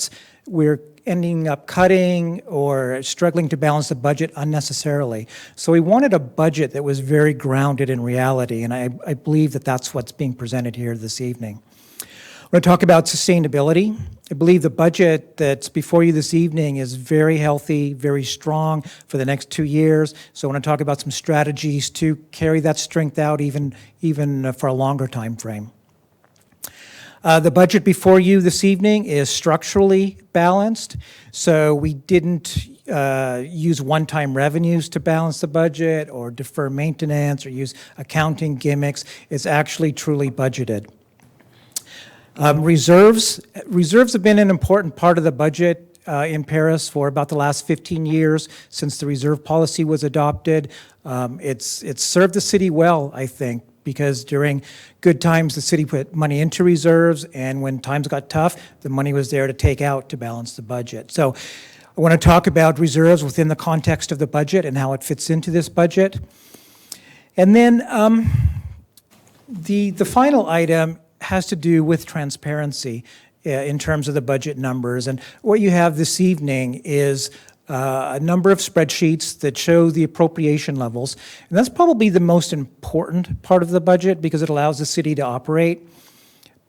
[SPEAKER 22] we're ending up cutting or struggling to balance the budget unnecessarily. So we wanted a budget that was very grounded in reality, and I believe that that's what's being presented here this evening. We're going to talk about sustainability. I believe the budget that's before you this evening is very healthy, very strong for the next 2 years. So I want to talk about some strategies to carry that strength out even for a longer time frame. The budget before you this evening is structurally balanced. So we didn't use one-time revenues to balance the budget or defer maintenance or use accounting gimmicks. It's actually truly budgeted. Reserves have been an important part of the budget in Perris for about the last 15 years since the reserve policy was adopted. It's served the city well, I think, because during good times, the city put money into reserves, and when times got tough, the money was there to take out to balance the budget. So I want to talk about reserves within the context of the budget and how it fits into this budget. And then the final item has to do with transparency in terms of the budget numbers. And what you have this evening is a number of spreadsheets that show the appropriation levels. And that's probably the most important part of the budget because it allows the city to operate.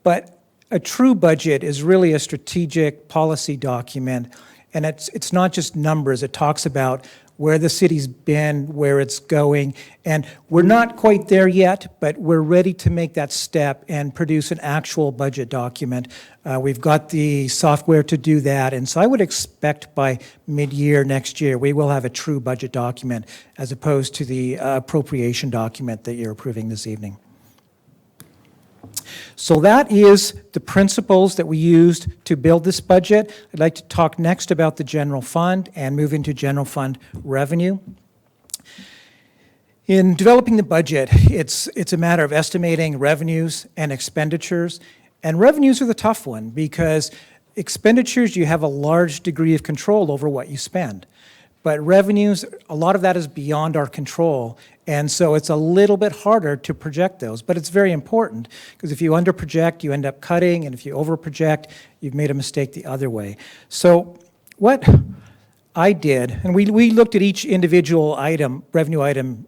[SPEAKER 22] But a true budget is really a strategic policy document. And it's not just numbers. It talks about where the city's been, where it's going. And we're not quite there yet, but we're ready to make that step and produce an actual budget document. We've got the software to do that. And so I would expect by mid-year next year, we will have a true budget document as opposed to the appropriation document that you're approving this evening. So that is the principles that we used to build this budget. I'd like to talk next about the general fund and move into general fund revenue. In developing the budget, it's a matter of estimating revenues and expenditures. And revenues are the tough one because expenditures, you have a large degree of control over what you spend. But revenues, a lot of that is beyond our control, and so it's a little bit harder to project those. But it's very important, because if you underproject, you end up cutting, and if you overproject, you've made a mistake the other way. So what I did, and we looked at each individual item, revenue item,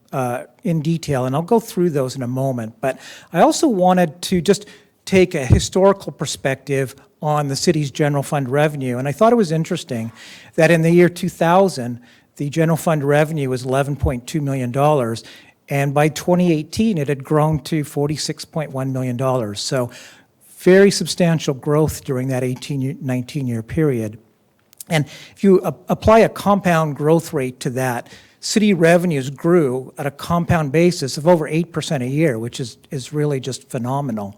[SPEAKER 22] in detail, and I'll go through those in a moment, but I also wanted to just take a historical perspective on the city's general fund revenue. And I thought it was interesting that in the year 2000, the general fund revenue was $11.2 million. And by 2018, it had grown to $46.1 million. So very substantial growth during that 19-year period. And if you apply a compound growth rate to that, city revenues grew at a compound basis of over 8% a year, which is really just phenomenal.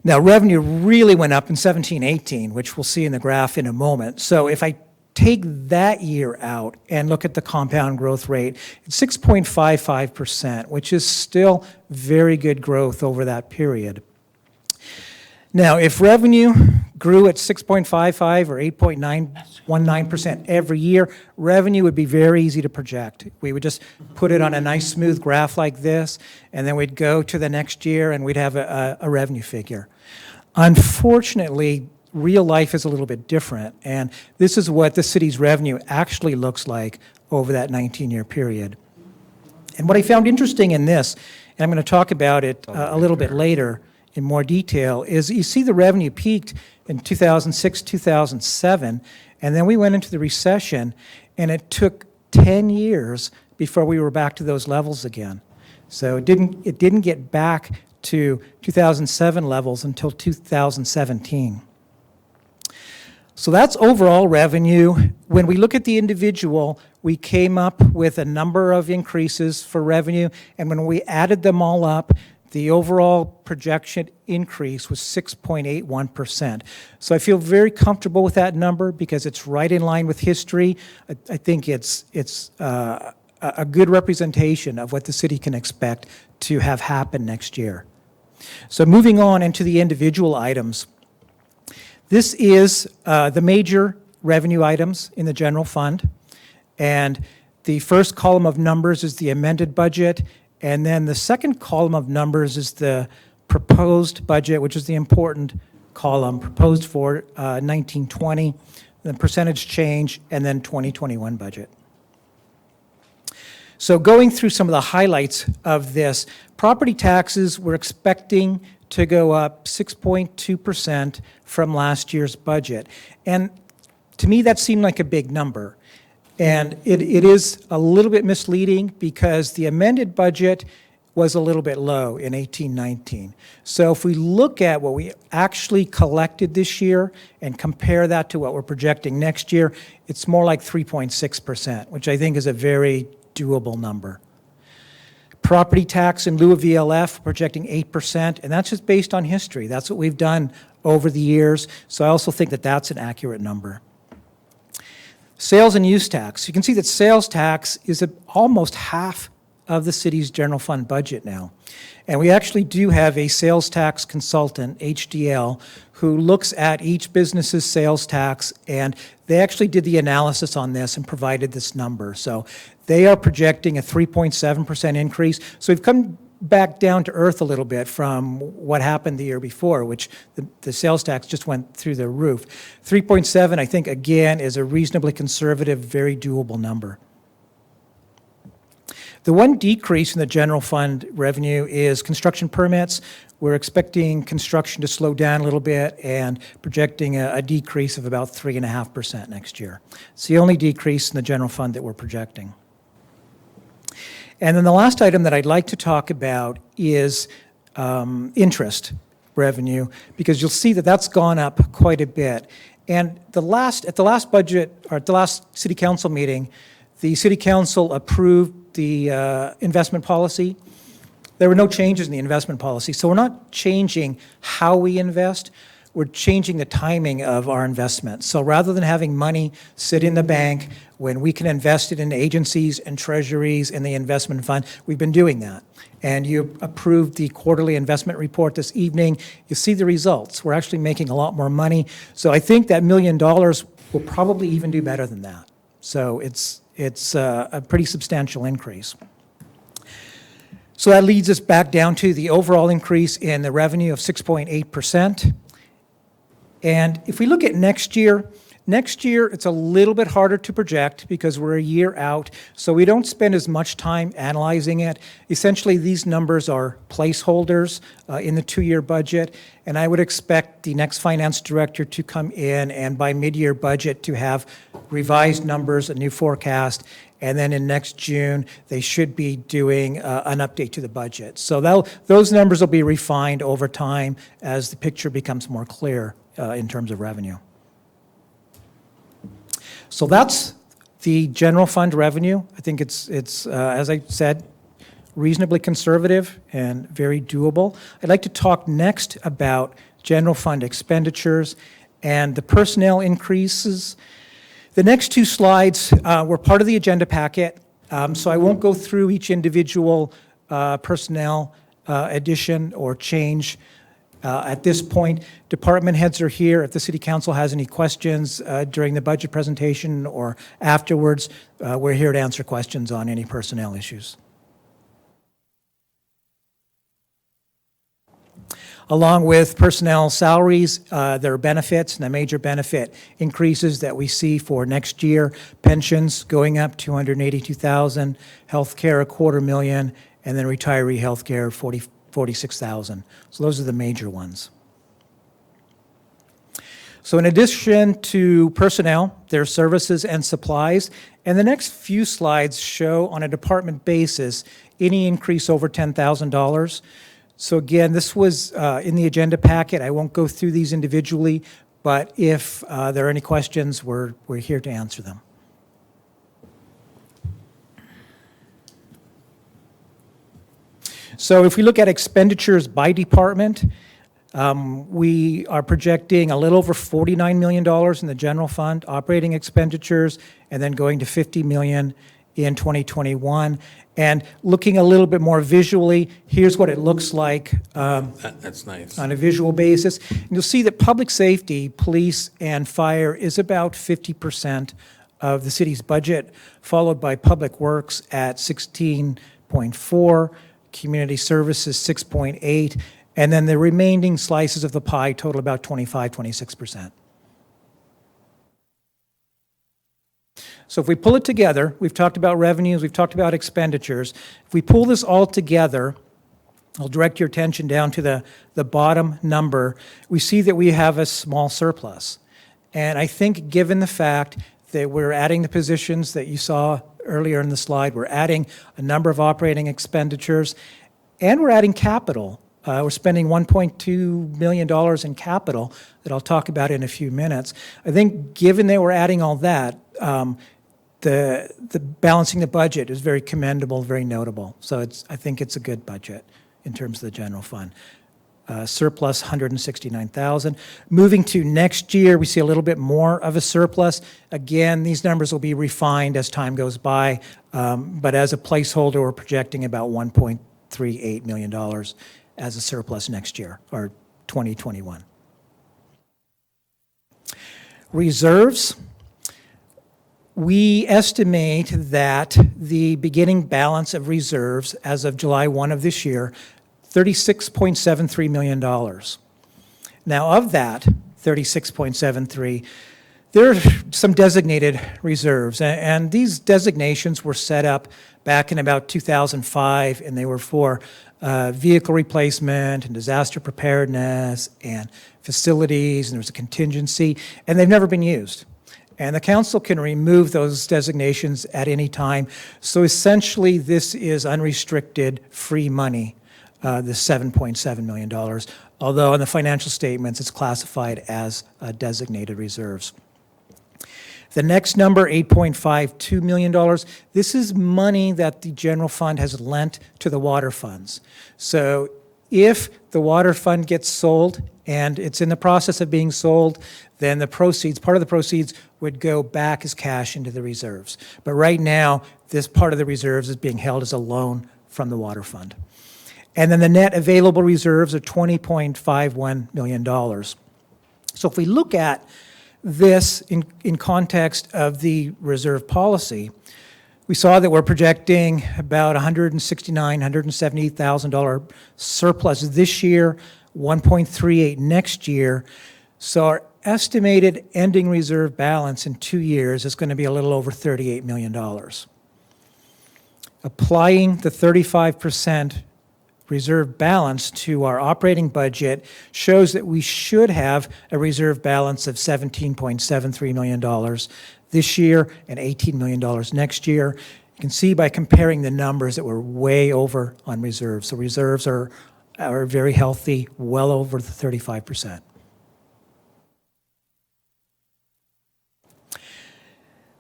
[SPEAKER 22] Now, revenue really went up in 17-18, which we'll see in the graph in a moment. So if I take that year out and look at the compound growth rate, it's 6.55%, which is still very good growth over that period. Now, if revenue grew at 6.55 or 8.919% every year, revenue would be very easy to project. We would just put it on a nice smooth graph like this, and then we'd go to the next year and we'd have a revenue figure. Unfortunately, real life is a little bit different, and this is what the city's revenue actually looks like over that 19-year period. And what I found interesting in this, and I'm going to talk about it a little bit later in more detail, is you see the revenue peaked in 2006, 2007, and then we went into the recession, and it took 10 years before we were back to those levels again. So it didn't get back to 2007 levels until 2017. So that's overall revenue. When we look at the individual, we came up with a number of increases for revenue, and when we added them all up, the overall projection increase was 6.81%. So I feel very comfortable with that number because it's right in line with history. I think it's a good representation of what the city can expect to have happen next year. So moving on into the individual items. This is the major revenue items in the general fund. And the first column of numbers is the amended budget, And then the second column of numbers is the proposed budget, which is the important column, proposed for 1920, the percentage change, and then 2021 budget. So going through some of the highlights of this, property taxes, we're expecting to go up 6.2% from last year's budget. And to me, that seemed like a big number. And it is a little bit misleading because the amended budget was a little bit low in 18-19. So if we look at what we actually collected this year and compare that to what we're projecting next year, it's more like 3.6%, which I think is a very doable number. Property tax in lieu of VLF, projecting 8%, and that's just based on history. That's what we've done over the years, so I also think that that's an accurate number. Sales and use tax. You can see that sales tax is almost half of the city's general fund budget now. And we actually do have a sales tax consultant, HDL, who looks at each business's sales tax, and they actually did the analysis on this and provided this number. So they are projecting a 3.7% increase. So we've come back down to earth a little bit from what happened the year before, which the sales tax just went through the roof. 3.7, I think, again, is a reasonably conservative, very doable number. The one decrease in the general fund revenue is construction permits. We're expecting construction to slow down a little bit and projecting a decrease of about 3.5% next year. It's the only decrease in the general fund that we're projecting. And then the last item that I'd like to talk about is interest revenue, because you'll see that that's gone up quite a bit. And at the last budget, or at the last city council meeting, the city council approved the investment policy. There were no changes in the investment policy, so we're not changing how we invest, we're changing the timing of our investment. So rather than having money sit in the bank when we can invest it in agencies and treasuries and the investment fund, we've been doing that. And you approved the quarterly investment report this evening. You see the results. We're actually making a lot more money. So I think that $1 million will probably even do better than that. So it's a pretty substantial increase. So that leads us back down to the overall increase in the revenue of 6.8%. And if we look at next year it's a little bit harder to project because we're a year out, so we don't spend as much time analyzing it. Essentially, these numbers are placeholders in the two-year budget, and I would expect the next finance director to come in and by mid-year budget to have revised numbers, a new forecast, and then in next June, they should be doing an update to the budget. So those numbers will be refined over time as the picture becomes more clear in terms of revenue. So that's the general fund revenue. I think it's as I said, reasonably conservative and very doable. I'd like to talk next about general fund expenditures and the personnel increases. The next two slides were part of the agenda packet, so I won't go through each individual personnel addition or change. At this point, department heads are here. If the City Council has any questions during the budget presentation or afterwards, we're here to answer questions on any personnel issues. Along with personnel salaries, there are benefits, and the major benefit increases that we see for next year. Pensions going up $282,000, health care $250,000, and then retiree health care $46,000. So those are the major ones. So in addition to personnel, there are services and supplies, and the next few slides show on a department basis any increase over $10,000. So again, this was in the agenda packet. I won't go through these individually, but if there are any questions, we're here to answer them. So if we look at expenditures by department, we are projecting a little over $49 million in the general fund operating expenditures, and then going to $50 million in 2021. And looking a little bit more visually, here's what it looks like
[SPEAKER 1] That's nice.
[SPEAKER 22] on a visual basis. And you'll see that public safety, police, and fire is about 50% of the city's budget, followed by public works at 16.4, community services 6.8, and then the remaining slices of the pie total about 25, 26%. So if we pull it together, we've talked about revenues, we've talked about expenditures. If we pull this all together, I'll direct your attention down to the bottom number. We see that we have a small surplus. And I think given the fact that we're adding the positions that you saw earlier in the slide, we're adding a number of operating expenditures, and we're adding capital. We're spending $1.2 million in capital that I'll talk about in a few minutes. I think given that we're adding all that, the balancing the budget is very commendable, very notable. So I think it's a good budget in terms of the general fund. Surplus $169,000. Moving to next year, we see a little bit more of a surplus. Again, these numbers will be refined as time goes by, but as a placeholder, we're projecting about $1.38 million as a surplus next year, or 2021. Reserves. We estimate that the beginning balance of reserves as of July 1 of this year, $36.73 million. Now, of that $36.73, there are some designated reserves, and these designations were set up back in about 2005, and they were for vehicle replacement and disaster preparedness and facilities, and there was a contingency, and they've never been used. And the council can remove those designations at any time. So essentially, this is unrestricted free money, the $7.7 million, although in the financial statements, it's classified as designated reserves. The next number, $8.52 million, this is money that the general fund has lent to the water funds. So if the water fund gets sold and it's in the process of being sold, then the proceeds, part of the proceeds would go back as cash into the reserves. But right now, this part of the reserves is being held as a loan from the water fund. And then the net available reserves are $20.51 million. So if we look at this in context of the reserve policy, we saw that we're projecting about $169,000, $170,000 surplus this year, $1.38 next year. So our estimated ending reserve balance in 2 years is going to be a little over $38 million. Applying the 35% reserve balance to our operating budget shows that we should have a reserve balance of $17.73 million this year and $18 million next year. You can see by comparing the numbers that we're way over on reserves. So reserves are very healthy, well over the 35%.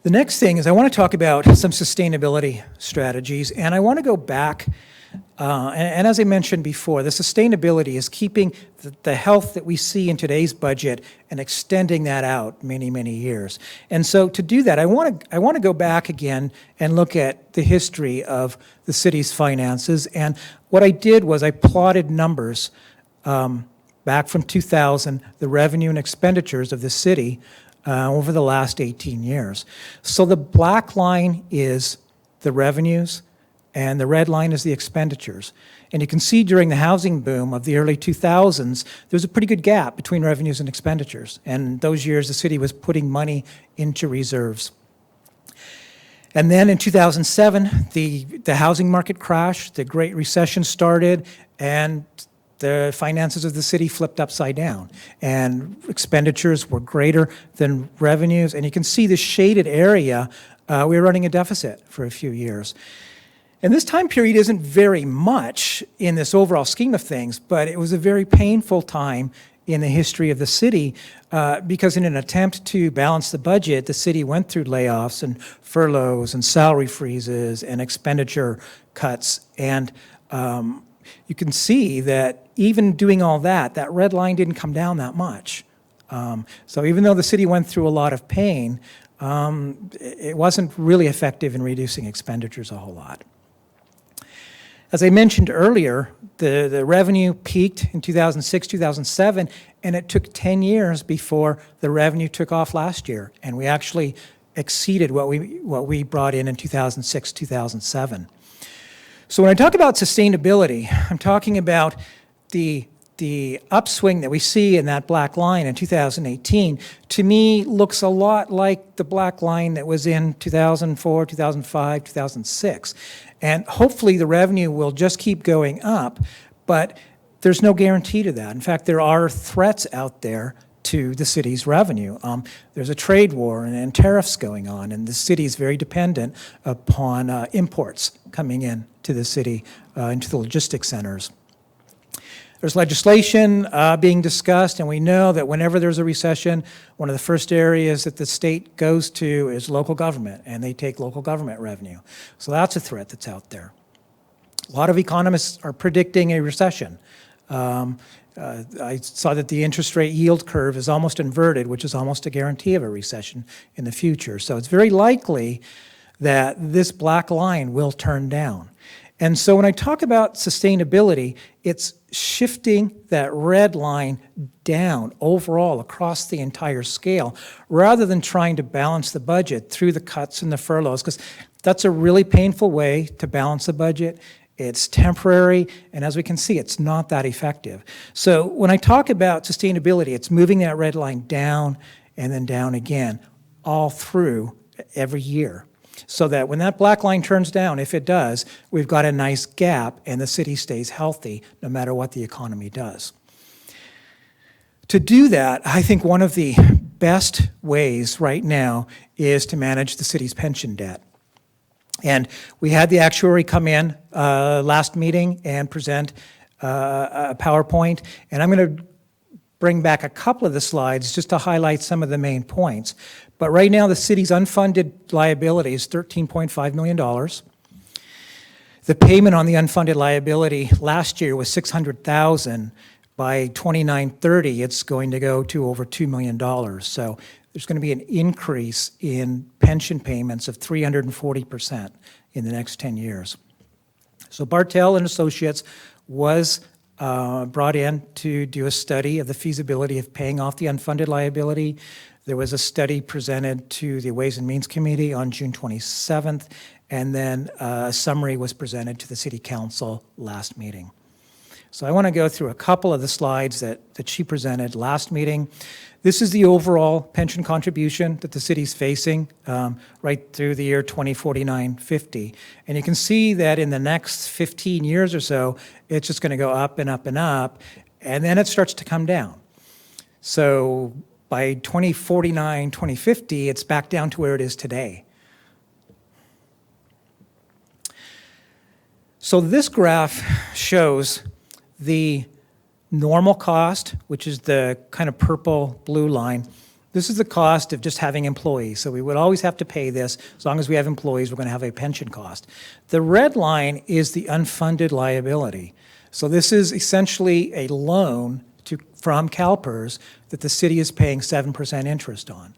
[SPEAKER 22] The next thing is I want to talk about some sustainability strategies, and I want to go back, and as I mentioned before, the sustainability is keeping the health that we see in today's budget and extending that out many, many years. And so to do that, I want to go back again and look at the history of the city's finances. And what I did was I plotted numbers back from 2000, the revenue and expenditures of the city over the last 18 years. So the black line is the revenues, and the red line is the expenditures. And you can see during the housing boom of the early 2000s, there's a pretty good gap between revenues and expenditures. And those years, the city was putting money into reserves. And then in 2007, the housing market crashed, the Great Recession started, and the finances of the city flipped upside down, and expenditures were greater than revenues. And you can see the shaded area, we were running a deficit for a few years. And this time period isn't very much in this overall scheme of things, but it was a very painful time in the history of the city because in an attempt to balance the budget, the city went through layoffs and furloughs and salary freezes and expenditure cuts. And you can see that even doing all that, that red line didn't come down that much. So even though the city went through a lot of pain, it wasn't really effective in reducing expenditures a whole lot. As I mentioned earlier, the revenue peaked in 2006, 2007, and it took 10 years before the revenue took off last year. And we actually exceeded what we brought in 2006, 2007. So when I talk about sustainability, I'm talking about the upswing that we see in that black line in 2018, to me, looks a lot like the black line that was in 2004, 2005, 2006. And hopefully the revenue will just keep going up, but there's no guarantee to that. In fact, there are threats out there to the city's revenue. There's a trade war and tariffs going on, and the city is very dependent upon imports coming in to the city, into the logistics centers. There's legislation being discussed, and we know that whenever there's a recession, one of the first areas that the state goes to is local government, and they take local government revenue. So that's a threat that's out there. A lot of economists are predicting a recession. I saw that the interest rate yield curve is almost inverted, which is almost a guarantee of a recession in the future. So it's very likely that this black line will turn down. And so when I talk about sustainability, it's shifting that red line down overall across the entire scale, rather than trying to balance the budget through the cuts and the furloughs, because that's a really painful way to balance the budget. It's temporary, and as we can see, it's not that effective. So when I talk about sustainability, it's moving that red line down and then down again, all through every year, so that when that black line turns down, if it does, we've got a nice gap and the city stays healthy no matter what the economy does. To do that, I think one of the best ways right now is to manage the city's pension debt. And we had the actuary come in last meeting and present a PowerPoint, and I'm going to bring back a couple of the slides just to highlight some of the main points. But right now, the city's unfunded liability is $13.5 million. The payment on the unfunded liability last year was $600,000. By 29-30, it's going to go to over $2 million. So there's going to be an increase in pension payments of 340% in the next 10 years. So Bartel and Associates was brought in to do a study of the feasibility of paying off the unfunded liability. There was a study presented to the Ways and Means Committee on June 27th, and then a summary was presented to the City Council last meeting. So I want to go through a couple of the slides that she presented last meeting. This is the overall pension contribution that the city's facing right through the year 2049-50. And you can see that in the next 15 years or so, it's just going to go up and up and up, and then it starts to come down. So by 2049, 2050, it's back down to where it is today. So this graph shows the normal cost, which is the kind of purple-blue line. This is the cost of just having employees. So we would always have to pay this. As long as we have employees, we're going to have a pension cost. The red line is the unfunded liability. So this is essentially a loan from CalPERS that the city is paying 7% interest on.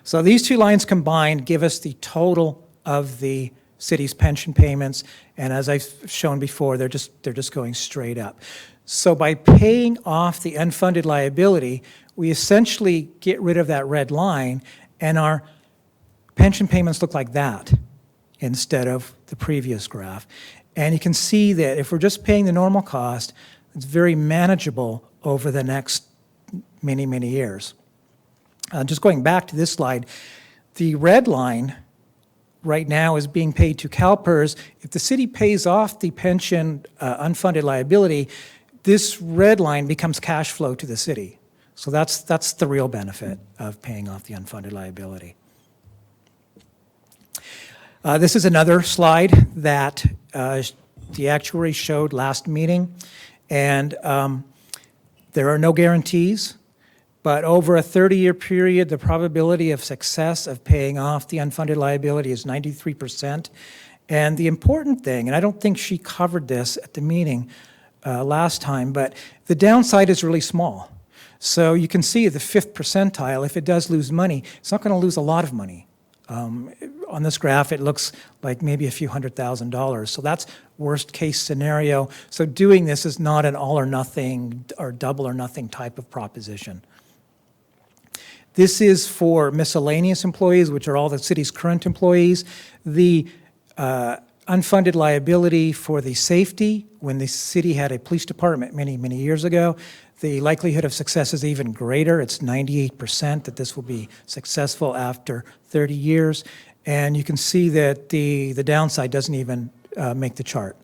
[SPEAKER 22] So these two lines combined give us the total of the city's pension payments, and as I've shown before, they're just going straight up. So by paying off the unfunded liability, we essentially get rid of that red line, and our pension payments look like that instead of the previous graph. And you can see that if we're just paying the normal cost, it's very manageable over the next many, many years. Just going back to this slide, the red line right now is being paid to CalPERS. If the city pays off the pension unfunded liability, this red line becomes cash flow to the city. So that's the real benefit of paying off the unfunded liability. This is another slide that the actuary showed last meeting, and there are no guarantees, but over a 30-year period, the probability of success of paying off the unfunded liability is 93%. And the important thing, and I don't think she covered this at the meeting last time, but the downside is really small. So you can see the 5th percentile, if it does lose money, it's not going to lose a lot of money. On this graph, it looks like maybe a few $100,000. So that's worst case scenario. So doing this is not an all or nothing or double or nothing type of proposition. This is for miscellaneous employees, which are all the city's current employees. The unfunded liability for the safety. When the city had a police department many, many years ago, the likelihood of success is even greater. It's 98% that this will be successful after 30 years. And you can see that the downside doesn't even make the chart.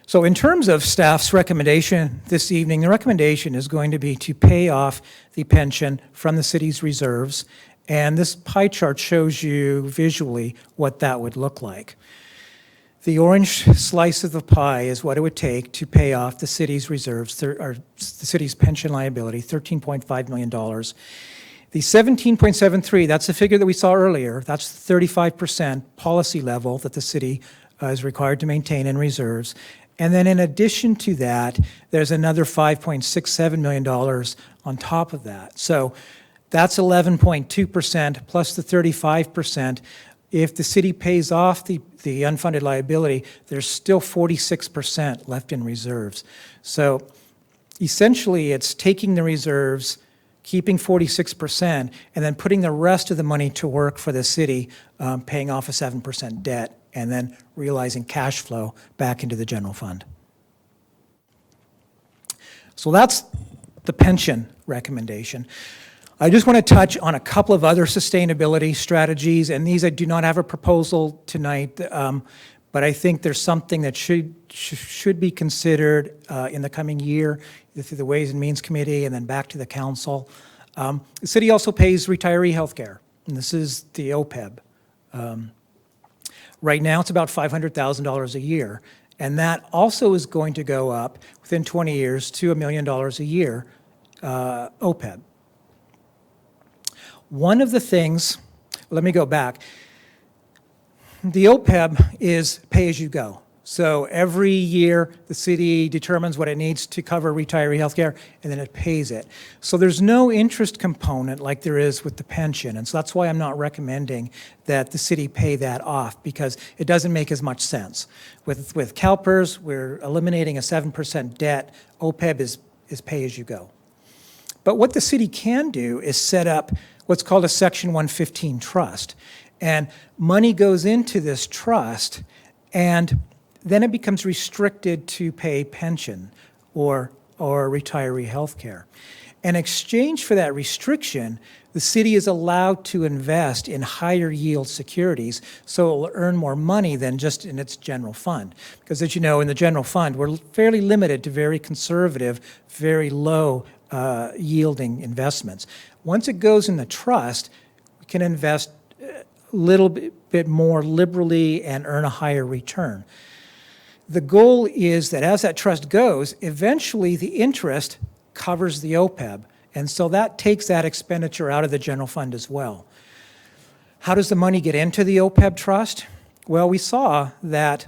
[SPEAKER 22] So in terms of staff's recommendation this evening, the recommendation is going to be to pay off the pension from the city's reserves. And this pie chart shows you visually what that would look like. The orange slice of the pie is what it would take to pay off the city's reserves, or the city's pension liability, $13.5 million. The 17.73, that's the figure that we saw earlier. That's the 35% policy level that the city is required to maintain in reserves. And then in addition to that, there's another $5.67 million on top of that. So that's 11.2% plus the 35%. If the city pays off the unfunded liability, there's still 46% left in reserves. So essentially, it's taking the reserves, keeping 46%, and then putting the rest of the money to work for the city, paying off a 7% debt, and then realizing cash flow back into the general fund. So that's the pension recommendation. I just want to touch on a couple of other sustainability strategies, and these I do not have a proposal tonight, but I think there's something that should be considered in the coming year through the Ways and Means Committee and then back to the council. The city also pays retiree health care, and this is the OPEB. Right now, it's about $500,000 a year, and that also is going to go up within 20 years to $1 million a year, OPEB. One of the things, let me go back. The OPEB is pay-as-you-go. So every year, the city determines what it needs to cover retiree health care, and then it pays it. So there's no interest component like there is with the pension, and so that's why I'm not recommending that the city pay that off, because it doesn't make as much sense. With CalPERS, we're eliminating a 7% debt. OPEB is pay-as-you-go. But what the city can do is set up what's called a Section 115 trust. And money goes into this trust, and then it becomes restricted to pay pension or retiree health care. In exchange for that restriction, the city is allowed to invest in higher yield securities, so it will earn more money than just in its general fund. Because as you know, in the general fund, we're fairly limited to very conservative, very low yielding investments. Once it goes in the trust, we can invest a little bit more liberally and earn a higher return. The goal is that as that trust goes, eventually the interest covers the OPEB, and so that takes that expenditure out of the general fund as well. How does the money get into the OPEB trust? Well, we saw that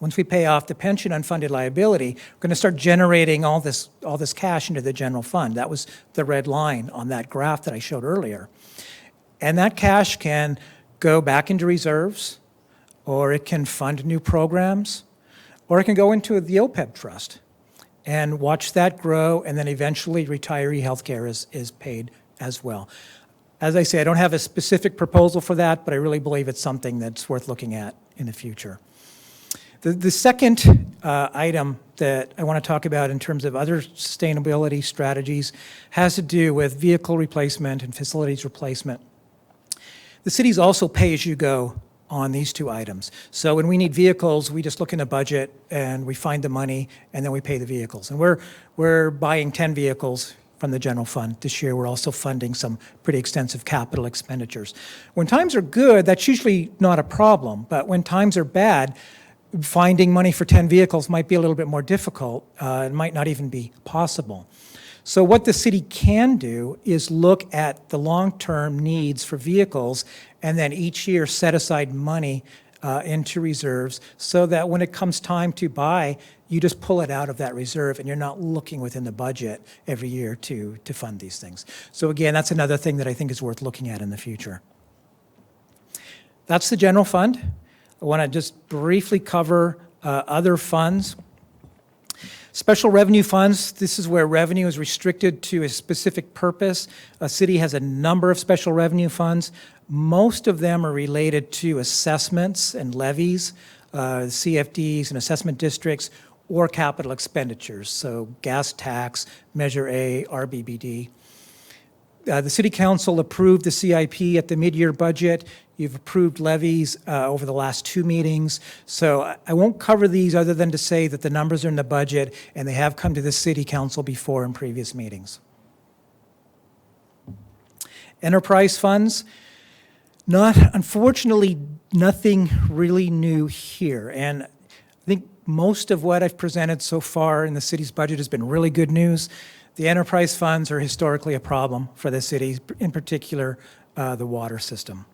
[SPEAKER 22] once we pay off the pension unfunded liability, we're going to start generating all this cash into the general fund. That was the red line on that graph that I showed earlier. And that cash can go back into reserves, or it can fund new programs, or it can go into the OPEB trust and watch that grow, and then eventually retiree health care is paid as well. As I say, I don't have a specific proposal for that, but I really believe it's something that's worth looking at in the future. The second item that I want to talk about in terms of other sustainability strategies has to do with vehicle replacement and facilities replacement. The cities also pay as you go on these two items. So when we need vehicles, we just look in the budget and we find the money and then we pay the vehicles. And we're buying 10 vehicles from the general fund. This year we're also funding some pretty extensive capital expenditures. When times are good, that's usually not a problem, but when times are bad, finding money for 10 vehicles might be a little bit more difficult. It might not even be possible. So what the city can do is look at the long-term needs for vehicles and then each year set aside money into reserves so that when it comes time to buy, you just pull it out of that reserve and you're not looking within the budget every year to fund these things. So again, that's another thing that I think is worth looking at in the future. That's the general fund. I want to just briefly cover other funds. Special revenue funds, this is where revenue is restricted to a specific purpose. A city has a number of special revenue funds. Most of them are related to assessments and levies, CFDs and assessment districts, or capital expenditures, so gas tax, Measure A, RBBD. The City Council approved the CIP at the mid-year budget. You've approved levies over the last 2 meetings. So I won't cover these other than to say that the numbers are in the budget and they have come to the City Council before in previous meetings. Enterprise funds, unfortunately, nothing really new here. And I think most of what I've presented so far in the city's budget has been really good news. The enterprise funds are historically a problem for the city, in particular, the water system.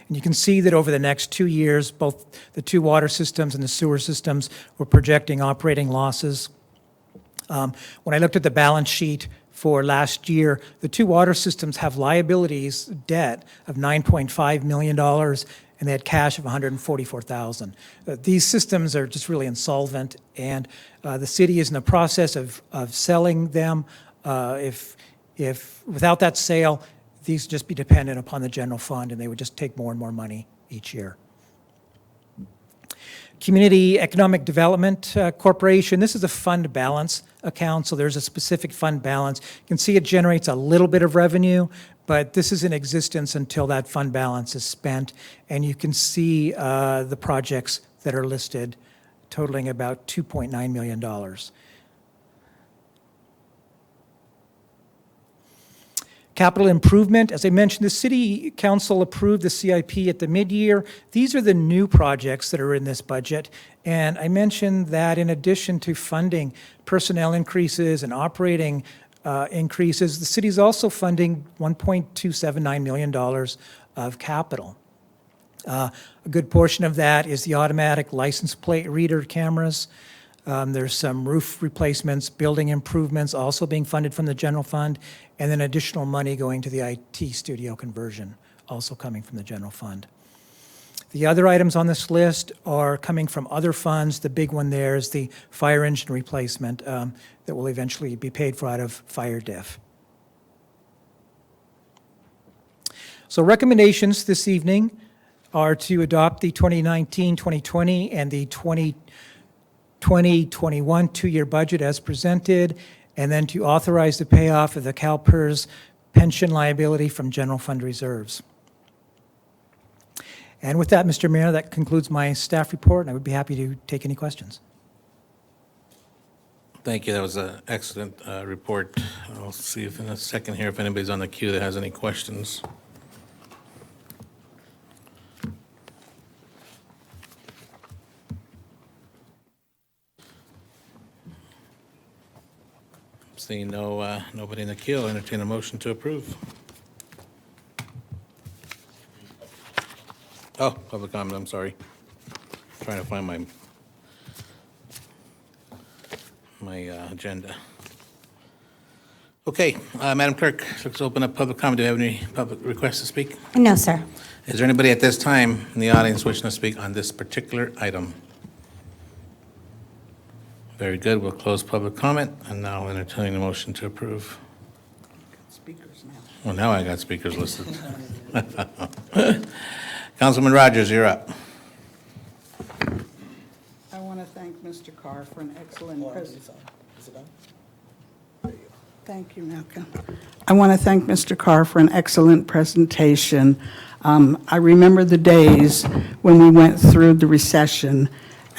[SPEAKER 22] And you can see that over the next 2 years, both the 2 water systems and the sewer systems were projecting operating losses. When I looked at the balance sheet for last year, the 2 water systems have liabilities, debt of $9.5 million, and they had cash of $144,000. These systems are just really insolvent, and the city is in the process of selling them. If without that sale, these would just be dependent upon the general fund, and they would just take more and more money each year. Community Economic Development Corporation, this is a fund balance account, so there's a specific fund balance. You can see it generates a little bit of revenue, but this is in existence until that fund balance is spent, and you can see the projects that are listed totaling about $2.9 million. Capital improvement, as I mentioned, the City Council approved the CIP at the mid-year. These are the new projects that are in this budget. And I mentioned that in addition to funding personnel increases and operating increases, the city's also funding $1.279 million of capital. A good portion of that is the automatic license plate reader cameras. There's some roof replacements, building improvements also being funded from the general fund, and then additional money going to the IT studio conversion, also coming from the general fund. The other items on this list are coming from other funds. The big one there is the fire engine replacement that will eventually be paid for out of fire diff. So recommendations this evening are to adopt the 2019-2020 and the 2021 2-year budget as presented, and then to authorize the payoff of the CalPERS pension liability from general fund reserves. And with that, Mr. Mayor, that concludes my staff report, and I would be happy to take any questions.
[SPEAKER 1] Thank you. That was an excellent report. I'll see if in a second here if anybody's on the queue that has any questions. Seeing nobody in the queue, I'll entertain a motion to approve. Oh, public comment, I'm sorry. Trying to find my agenda. Okay, Madam Clerk, let's open up public comment. Do you have any public requests to speak?
[SPEAKER 2] No, sir.
[SPEAKER 1] Is there anybody at this time in the audience wishing to speak on this particular item? Very good. We'll close public comment, and now I'll entertain a motion to approve.
[SPEAKER 4] Speakers now.
[SPEAKER 1] Well, now I got speakers listed. Councilman Rogers, you're up.
[SPEAKER 4] I want to thank Mr. Carr for an excellent presentation. Thank you, Malcolm. I want to thank Mr. Carr for an excellent presentation. I remember the days when we went through the recession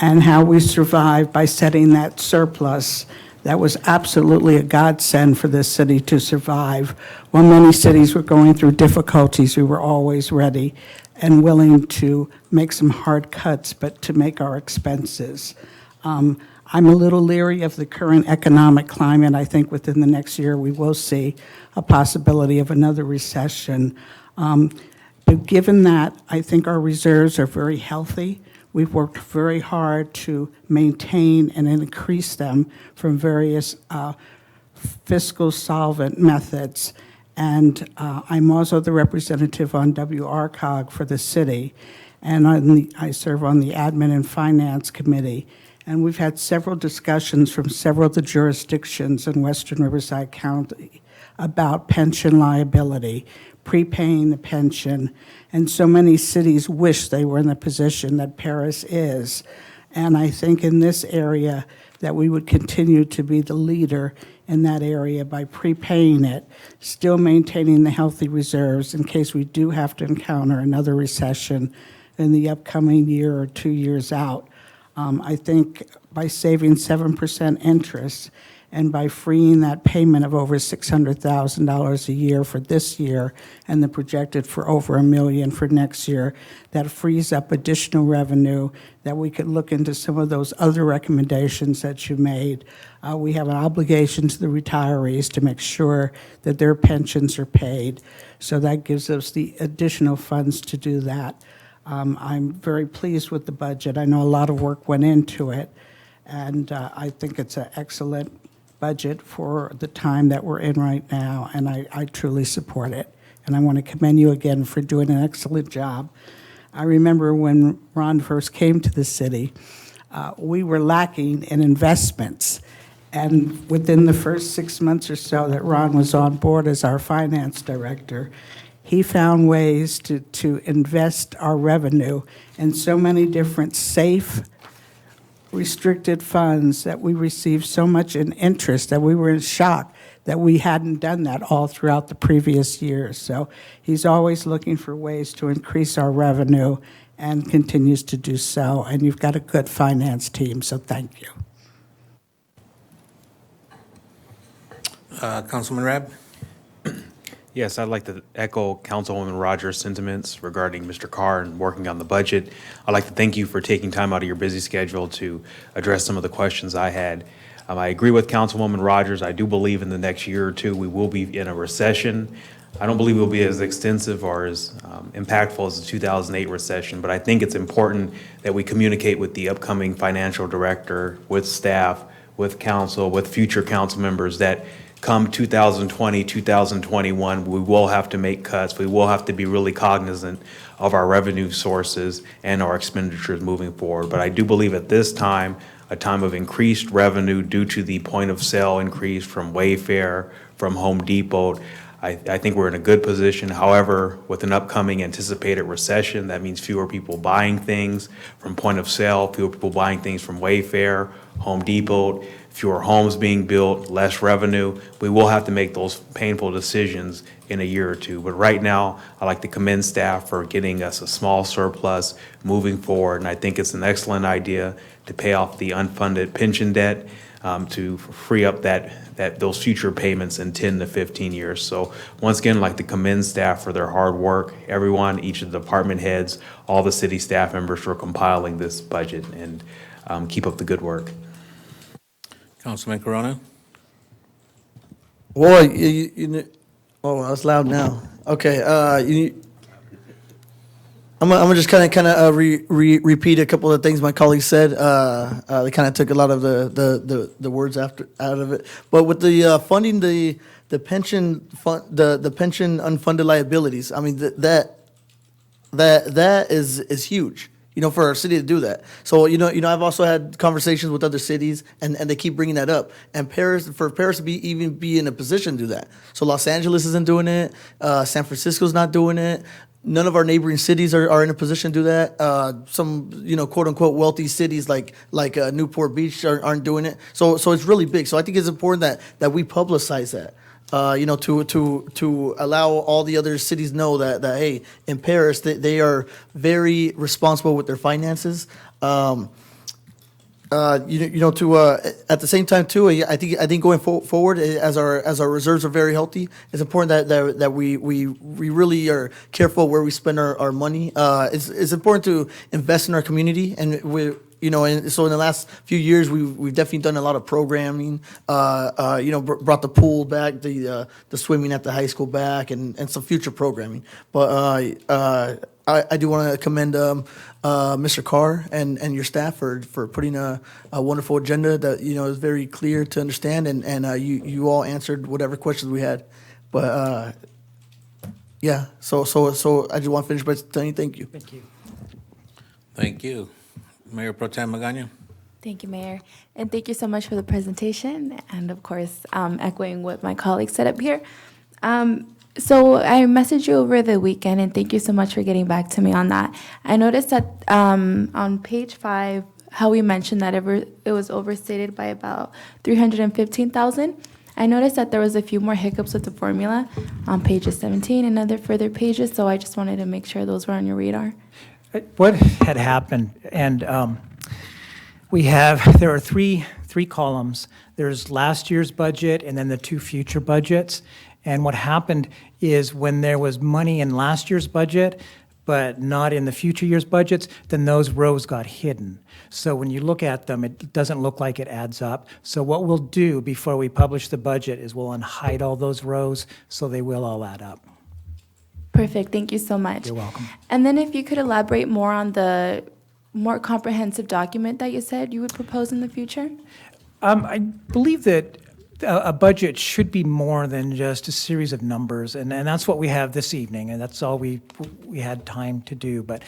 [SPEAKER 4] and how we survived by setting that surplus. That was absolutely a godsend for this city to survive. While many cities were going through difficulties, we were always ready and willing to make some hard cuts, but to make our expenses. I'm a little leery of the current economic climate. I think within the next year we will see a possibility of another recession. But given that, I think our reserves are very healthy. We've worked very hard to maintain and increase them from various fiscal solvent methods. And I'm also the representative on WRCOG for the city, and I serve on the Admin and Finance Committee. And we've had several discussions from several of the jurisdictions in Western Riverside County about pension liability, prepaying the pension. And so many cities wish they were in the position that Perris is. And I think in this area that we would continue to be the leader in that area by prepaying it, still maintaining the healthy reserves in case we do have to encounter another recession in the upcoming year or 2 years out. I think by saving 7% interest and by freeing that payment of over $600,000 a year for this year and the projected for over $1 million for next year, that frees up additional revenue that we could look into some of those other recommendations that you made. We have an obligation to the retirees to make sure that their pensions are paid. So that gives us the additional funds to do that. I'm very pleased with the budget. I know a lot of work went into it, and I think it's an excellent budget for the time that we're in right now, and I truly support it. And I want to commend you again for doing an excellent job. I remember when Ron first came to the city, we were lacking in investments. And within the first 6 months or so that Ron was on board as our finance director, he found ways to invest our revenue in so many different safe, restricted funds that we received so much in interest that we were in shock that we hadn't done that all throughout the previous years. So he's always looking for ways to increase our revenue and continues to do so. And you've got a good finance team, so thank you.
[SPEAKER 1] Councilman Rab?
[SPEAKER 3] Yes, I'd like to echo Councilwoman Rogers' sentiments regarding Mr. Carr and working on the budget. I'd like to thank you for taking time out of your busy schedule to address some of the questions I had. I agree with Councilwoman Rogers. I do believe in the next year or two we will be in a recession. I don't believe it will be as extensive or as impactful as the 2008 recession, but I think it's important that we communicate with the upcoming financial director, with staff, with council, with future council members that come 2020, 2021, we will have to make cuts. We will have to be really cognizant of our revenue sources and our expenditures moving forward. But I do believe at this time, a time of increased revenue due to the point of sale increase from Wayfair, from Home Depot, I think we're in a good position. However, with an upcoming anticipated recession, that means fewer people buying things from point of sale, fewer people buying things from Wayfair, Home Depot, fewer homes being built, less revenue. We will have to make those painful decisions in a year or two. But right now, I'd like to commend staff for getting us a small surplus moving forward. And I think it's an excellent idea to pay off the unfunded pension debt to free up those future payments in 10 to 15 years. So once again, I'd like to commend staff for their hard work. Everyone, each of the department heads, all the city staff members for compiling this budget, and keep up the good work.
[SPEAKER 1] Councilman Corona?
[SPEAKER 6] Boy, oh, that's loud now. Okay, I'm gonna just kind of repeat a couple of things my colleagues said. They kind of took a lot of the words out of it. But with the funding the pension fund, the pension unfunded liabilities, I mean that is huge. For our city to do that. So, I've also had conversations with other cities, and they keep bringing that up. And for Perris to even be in a position to do that. So Los Angeles isn't doing it. San Francisco's not doing it. None of our neighboring cities are in a position to do that. Some, quote unquote wealthy cities like Newport Beach aren't doing it. So it's really big. So I think it's important that we publicize that. To allow all the other cities know that hey, in Perris they are very responsible with their finances. At the same time too, I think going forward as our reserves are very healthy, it's important that we really are careful where we spend our money. It's important to invest in our community, and and so in the last few years, we've definitely done a lot of programming. Brought the pool back, the swimming at the high school back, and some future programming. But I do want to commend Mr. Carr and your staff for putting a wonderful agenda that is very clear to understand, and you all answered whatever questions we had. But yeah, so I just want to finish by saying thank you.
[SPEAKER 1] Thank you. Mayor Pro Tem Magana?
[SPEAKER 9] Thank you, Mayor. And thank you so much for the presentation and, of course, echoing what my colleagues said up here. So I messaged you over the weekend, and thank you so much for getting back to me on that. I noticed that on page 5, how we mentioned that it was overstated by about 315,000. I noticed that there was a few more hiccups with the formula on pages 17 and other further pages, so I just wanted to make sure those were on your radar.
[SPEAKER 22] What had happened, and there are three columns. There's last year's budget and then the 2 future budgets. And what happened is when there was money in last year's budget, but not in the future year's budgets, then those rows got hidden. So when you look at them, it doesn't look like it adds up. So what we'll do before we publish the budget is we'll unhide all those rows so they will all add up.
[SPEAKER 9] Perfect. Thank you so much.
[SPEAKER 22] You're welcome.
[SPEAKER 9] And then if you could elaborate more on the more comprehensive document that you said you would propose in the future?
[SPEAKER 22] I believe that a budget should be more than just a series of numbers, and that's what we have this evening, and that's all we had time to do. But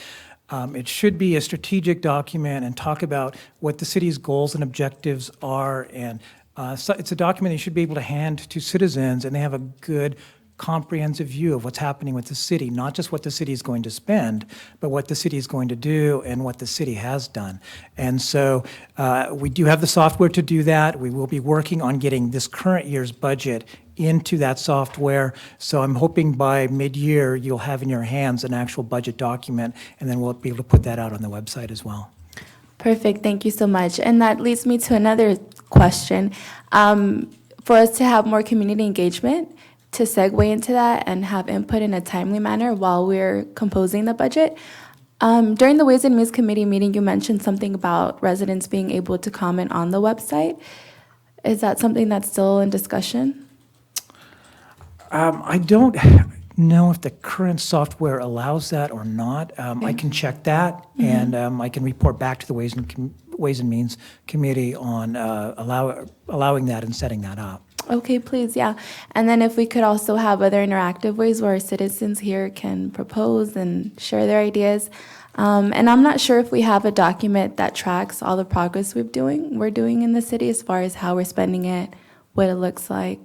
[SPEAKER 22] it should be a strategic document and talk about what the city's goals and objectives are, and so it's a document you should be able to hand to citizens, and they have a good comprehensive view of what's happening with the city, not just what the city is going to spend, but what the city is going to do and what the city has done. And so we do have the software to do that. We will be working on getting this current year's budget into that software. So I'm hoping by mid-year you'll have in your hands an actual budget document, and then we'll be able to put that out on the website as well.
[SPEAKER 9] Perfect. Thank you so much. And that leads me to another question. For us to have more community engagement, to segue into that and have input in a timely manner while we're composing the budget. During the Ways and Means Committee meeting, you mentioned something about residents being able to comment on the website. Is that something that's still in discussion?
[SPEAKER 22] I don't know if the current software allows that or not. I can check that, and I can report back to the Ways and Means Committee on allowing that and setting that up.
[SPEAKER 9] Okay, please, yeah. And then if we could also have other interactive ways where citizens here can propose and share their ideas. And I'm not sure if we have a document that tracks all the progress we're doing in the city as far as how we're spending it, what it looks like.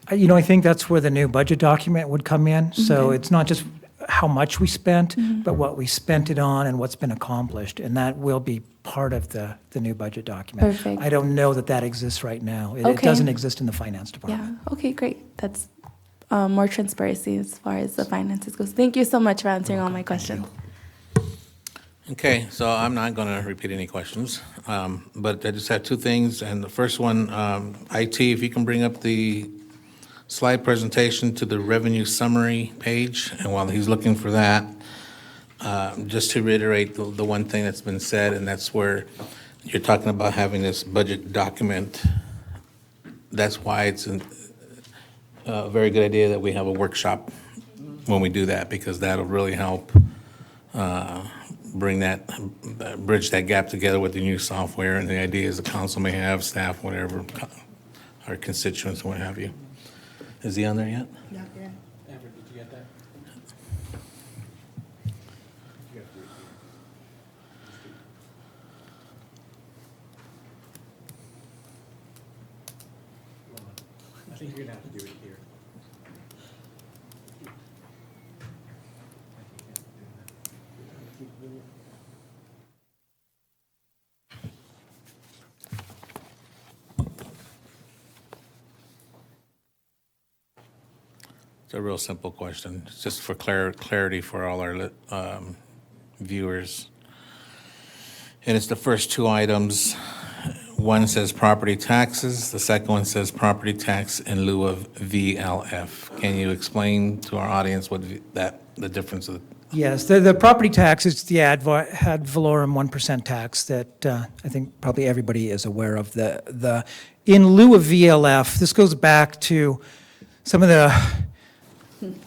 [SPEAKER 22] I think that's where the new budget document would come in. So
[SPEAKER 9] Okay.
[SPEAKER 22] it's not just how much we spent, but what we spent it on and what's been accomplished. And that will be part of the new budget document.
[SPEAKER 9] Perfect.
[SPEAKER 22] I don't know that exists right now. It
[SPEAKER 9] Okay.
[SPEAKER 22] doesn't exist in the finance department.
[SPEAKER 9] Yeah, okay, great. That's more transparency as far as the finances goes. Thank you so much for answering all my questions.
[SPEAKER 1] Okay, so I'm not going to repeat any questions, but I just have 2 things. And the first one, IT, if you can bring up the slide presentation to the revenue summary page. And while he's looking for that, just to reiterate the one thing that's been said, and that's where you're talking about having this budget document. That's why it's a very good idea that we have a workshop when we do that, because that'll really help bridge that gap together with the new software and the ideas the council may have, staff, whatever, our constituents, what have you. Is he on there yet?
[SPEAKER 22] Not yet. Amber, did you get that? I think you're going to have to do it here.
[SPEAKER 1] It's a real simple question. It's just for clarity for all our viewers. And it's the first 2 items. One says property taxes. The second one says property tax in lieu of VLF. Can you explain to our audience what the difference of?
[SPEAKER 22] Yes, the property tax is the ad valorem 1% tax that I think probably everybody is aware of. The in lieu of VLF, this goes back to some of the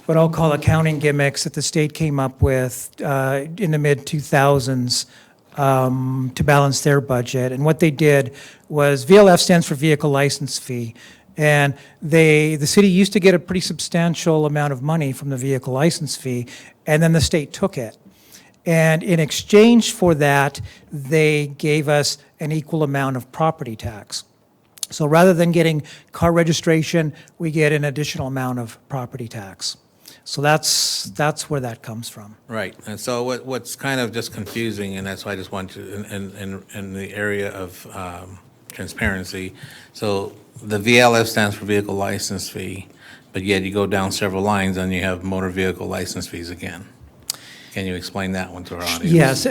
[SPEAKER 22] what I'll call accounting gimmicks that the state came up with in the mid-2000s to balance their budget. And what they did was, VLF stands for Vehicle License Fee. And the city used to get a pretty substantial amount of money from the vehicle license fee, and then the state took it. And in exchange for that, they gave us an equal amount of property tax. So rather than getting car registration, we get an additional amount of property tax. So that's where that comes from.
[SPEAKER 1] Right, and so what's kind of just confusing, and that's why I just want to, in the area of transparency, so the VLF stands for Vehicle License Fee, but yet you go down several lines and you have motor vehicle license fees again. Can you explain that one to our audience?
[SPEAKER 22] Yes,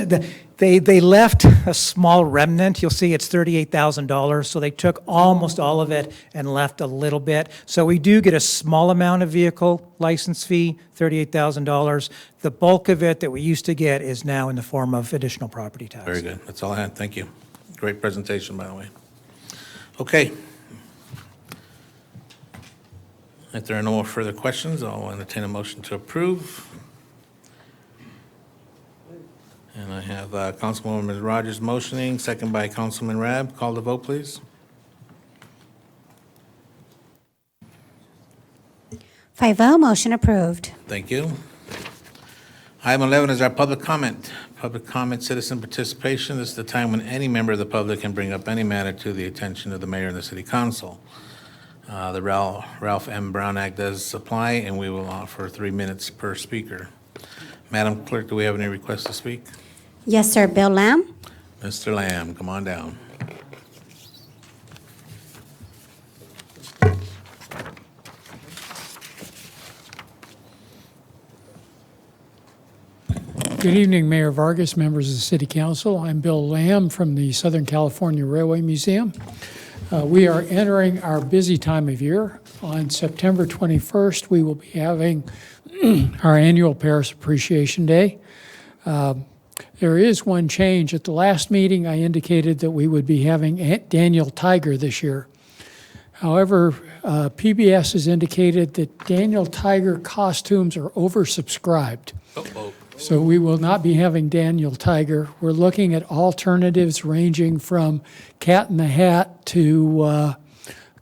[SPEAKER 22] they left a small remnant. You'll see it's $38,000, so they took almost all of it and left a little bit. So we do get a small amount of vehicle license fee, $38,000. The bulk of it that we used to get is now in the form of additional property tax.
[SPEAKER 1] Very good, that's all I had, thank you. Great presentation, by the way. Okay. If there are no further questions, I'll entertain a motion to approve. And I have Councilwoman Rogers motioning, second by Councilman Rab. Call the vote, please.
[SPEAKER 2] 5-0, motion approved.
[SPEAKER 1] Thank you. Item 11 is our public comment. Public comment, citizen participation. This is the time when any member of the public can bring up any matter to the attention of the mayor and the city council. The Ralph M. Brown Act does apply, and we will offer 3 minutes per speaker. Madam Clerk, do we have any requests to speak?
[SPEAKER 2] Yes, sir. Bill Lamb?
[SPEAKER 1] Mr. Lamb, come on down.
[SPEAKER 10] Good evening, Mayor Vargas, members of the City Council. I'm Bill Lamb from the Southern California Railway Museum. We are entering our busy time of year. On September 21st, we will be having our annual Perris Appreciation Day. There is one change. At the last meeting, I indicated that we would be having Daniel Tiger this year. However, PBS has indicated that Daniel Tiger costumes are oversubscribed. So we will not be having Daniel Tiger. We're looking at alternatives ranging from Cat in the Hat to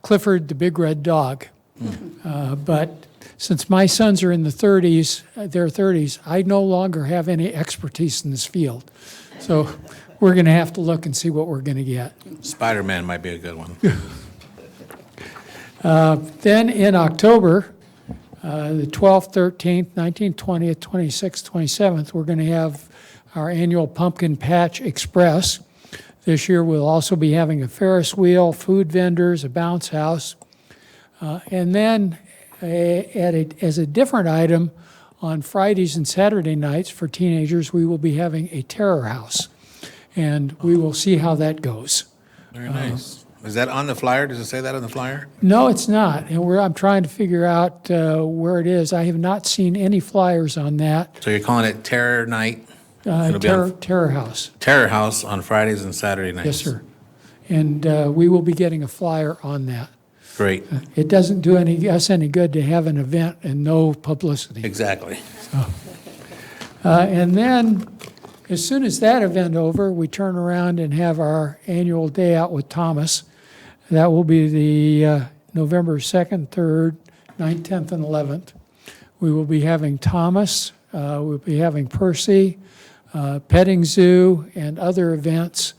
[SPEAKER 10] Clifford the Big Red Dog. But since my sons are in their 30s, I no longer have any expertise in this field. So we're going to have to look and see what we're going to get.
[SPEAKER 1] Spider-Man might be a good one.
[SPEAKER 10] Then in October, the 12th, 13th, 19th, 20th, 26th, 27th, we're going to have our annual Pumpkin Patch Express. This year we'll also be having a Ferris wheel, food vendors, a bounce house. And then as a different item, on Fridays and Saturday nights for teenagers, we will be having a terror house. And we will see how that goes.
[SPEAKER 1] Very nice. Is that on the flyer? Does it say that on the flyer?
[SPEAKER 10] No, it's not. And I'm trying to figure out where it is. I have not seen any flyers on that.
[SPEAKER 1] So you're calling it Terror Night? It'll be on
[SPEAKER 10] Terror House.
[SPEAKER 1] Terror House on Fridays and Saturday nights?
[SPEAKER 10] Yes, sir. And we will be getting a flyer on that.
[SPEAKER 1] Great.
[SPEAKER 10] It doesn't do us any good to have an event and no publicity.
[SPEAKER 1] Exactly.
[SPEAKER 10] And then, as soon as that event over, we turn around and have our annual day out with Thomas. That will be the November 2nd, 3rd, 9th, 10th, and 11th. We will be having Thomas, we'll be having Percy, petting zoo, and other events,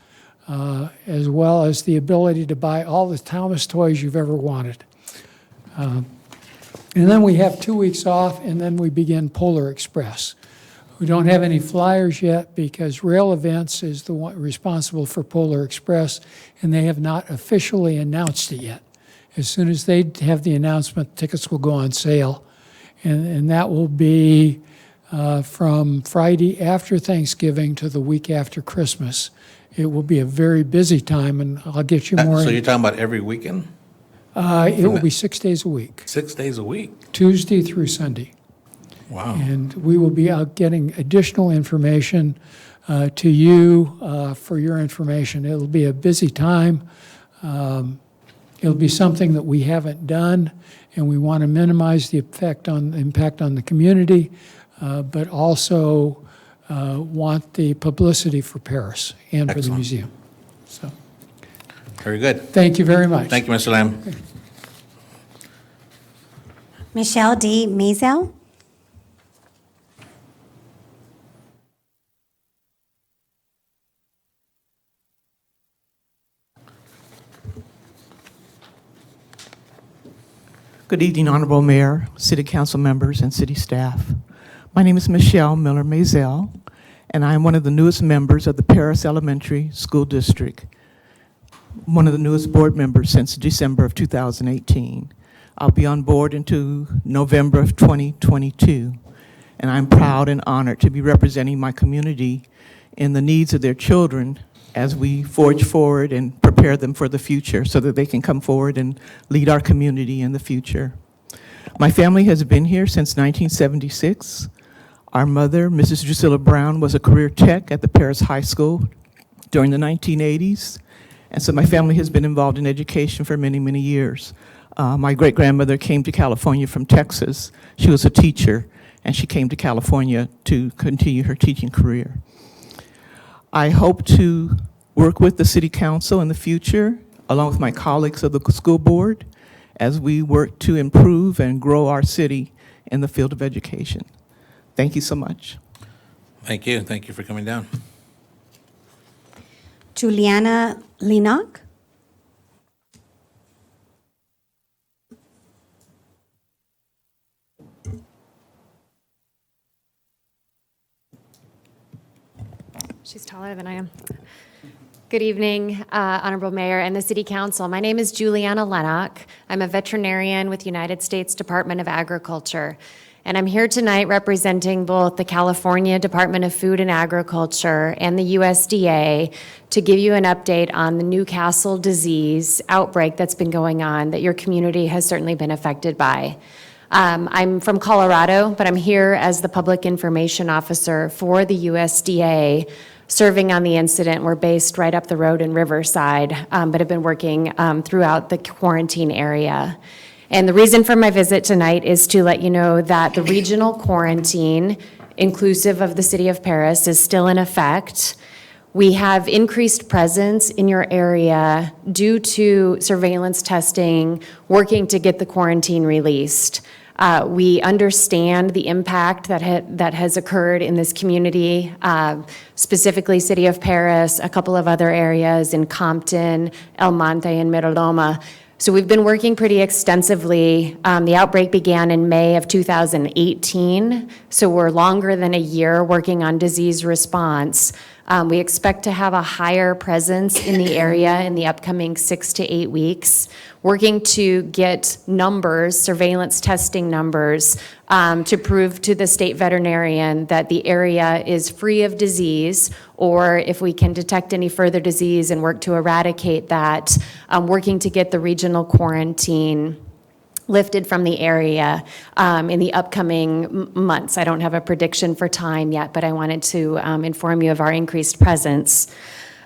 [SPEAKER 10] as well as the ability to buy all the Thomas toys you've ever wanted. And then we have 2 weeks off, and then we begin Polar Express. We don't have any flyers yet because Rail Events is the one responsible for Polar Express, and they have not officially announced it yet. As soon as they have the announcement, tickets will go on sale, and that will be from Friday after Thanksgiving to the week after Christmas. It will be a very busy time, and I'll get you more.
[SPEAKER 1] So you're talking about every weekend?
[SPEAKER 10] It will be 6 days a week.
[SPEAKER 1] 6 days a week?
[SPEAKER 10] Tuesday through Sunday.
[SPEAKER 1] Wow.
[SPEAKER 10] And we will be out getting additional information to you for your information. It'll be a busy time. It'll be something that we haven't done, and we want to minimize the impact on the community, but also want the publicity for Perris and for the museum. So,
[SPEAKER 1] very good.
[SPEAKER 10] Thank you very much.
[SPEAKER 1] Thank you, Mr. Lamb.
[SPEAKER 2] Michelle D. Mazel?
[SPEAKER 11] Good evening, Honorable Mayor, City Council members, and City staff. My name is Michelle Miller-Mazel, and I am one of the newest members of the Perris Elementary School District, one of the newest board members since December of 2018. I'll be on board into November of 2022, and I'm proud and honored to be representing my community in the needs of their children as we forge forward and prepare them for the future so that they can come forward and lead our community in the future. My family has been here since 1976. Our mother, Mrs. Drusilla Brown, was a career tech at the Perris High School during the 1980s, and so my family has been involved in education for many, many years. My great-grandmother came to California from Texas. She was a teacher, and she came to California to continue her teaching career. I hope to work with the City Council in the future, along with my colleagues of the school board, as we work to improve and grow our city in the field of education. Thank you so much.
[SPEAKER 1] Thank you. Thank you for coming down.
[SPEAKER 2] Juliana Linock.
[SPEAKER 12] She's taller than I am. Good evening, Honorable Mayor and the City Council. My name is Juliana Lennock. I'm a veterinarian with United States Department of Agriculture. And I'm here tonight representing both the California Department of Food and Agriculture and the USDA to give you an update on the Newcastle disease outbreak that's been going on that your community has certainly been affected by. I'm from Colorado, but I'm here as the Public Information Officer for the USDA, serving on the incident. We're based right up the road in Riverside, but have been working throughout the quarantine area. And the reason for my visit tonight is to let you know that the regional quarantine, inclusive of the city of Perris, is still in effect. We have increased presence in your area due to surveillance testing, working to get the quarantine released. We understand the impact that has occurred in this community, specifically City of Perris, a couple of other areas in Compton, El Monte, and Miraloma. So we've been working pretty extensively. The outbreak began in May of 2018, so we're longer than a year working on disease response. We expect to have a higher presence in the area in the upcoming 6 to 8 weeks, working to get numbers, surveillance testing numbers, to prove to the state veterinarian that the area is free of disease, or if we can detect any further disease and work to eradicate that, working to get the regional quarantine lifted from the area in the upcoming months. I don't have a prediction for time yet, but I wanted to inform you of our increased presence.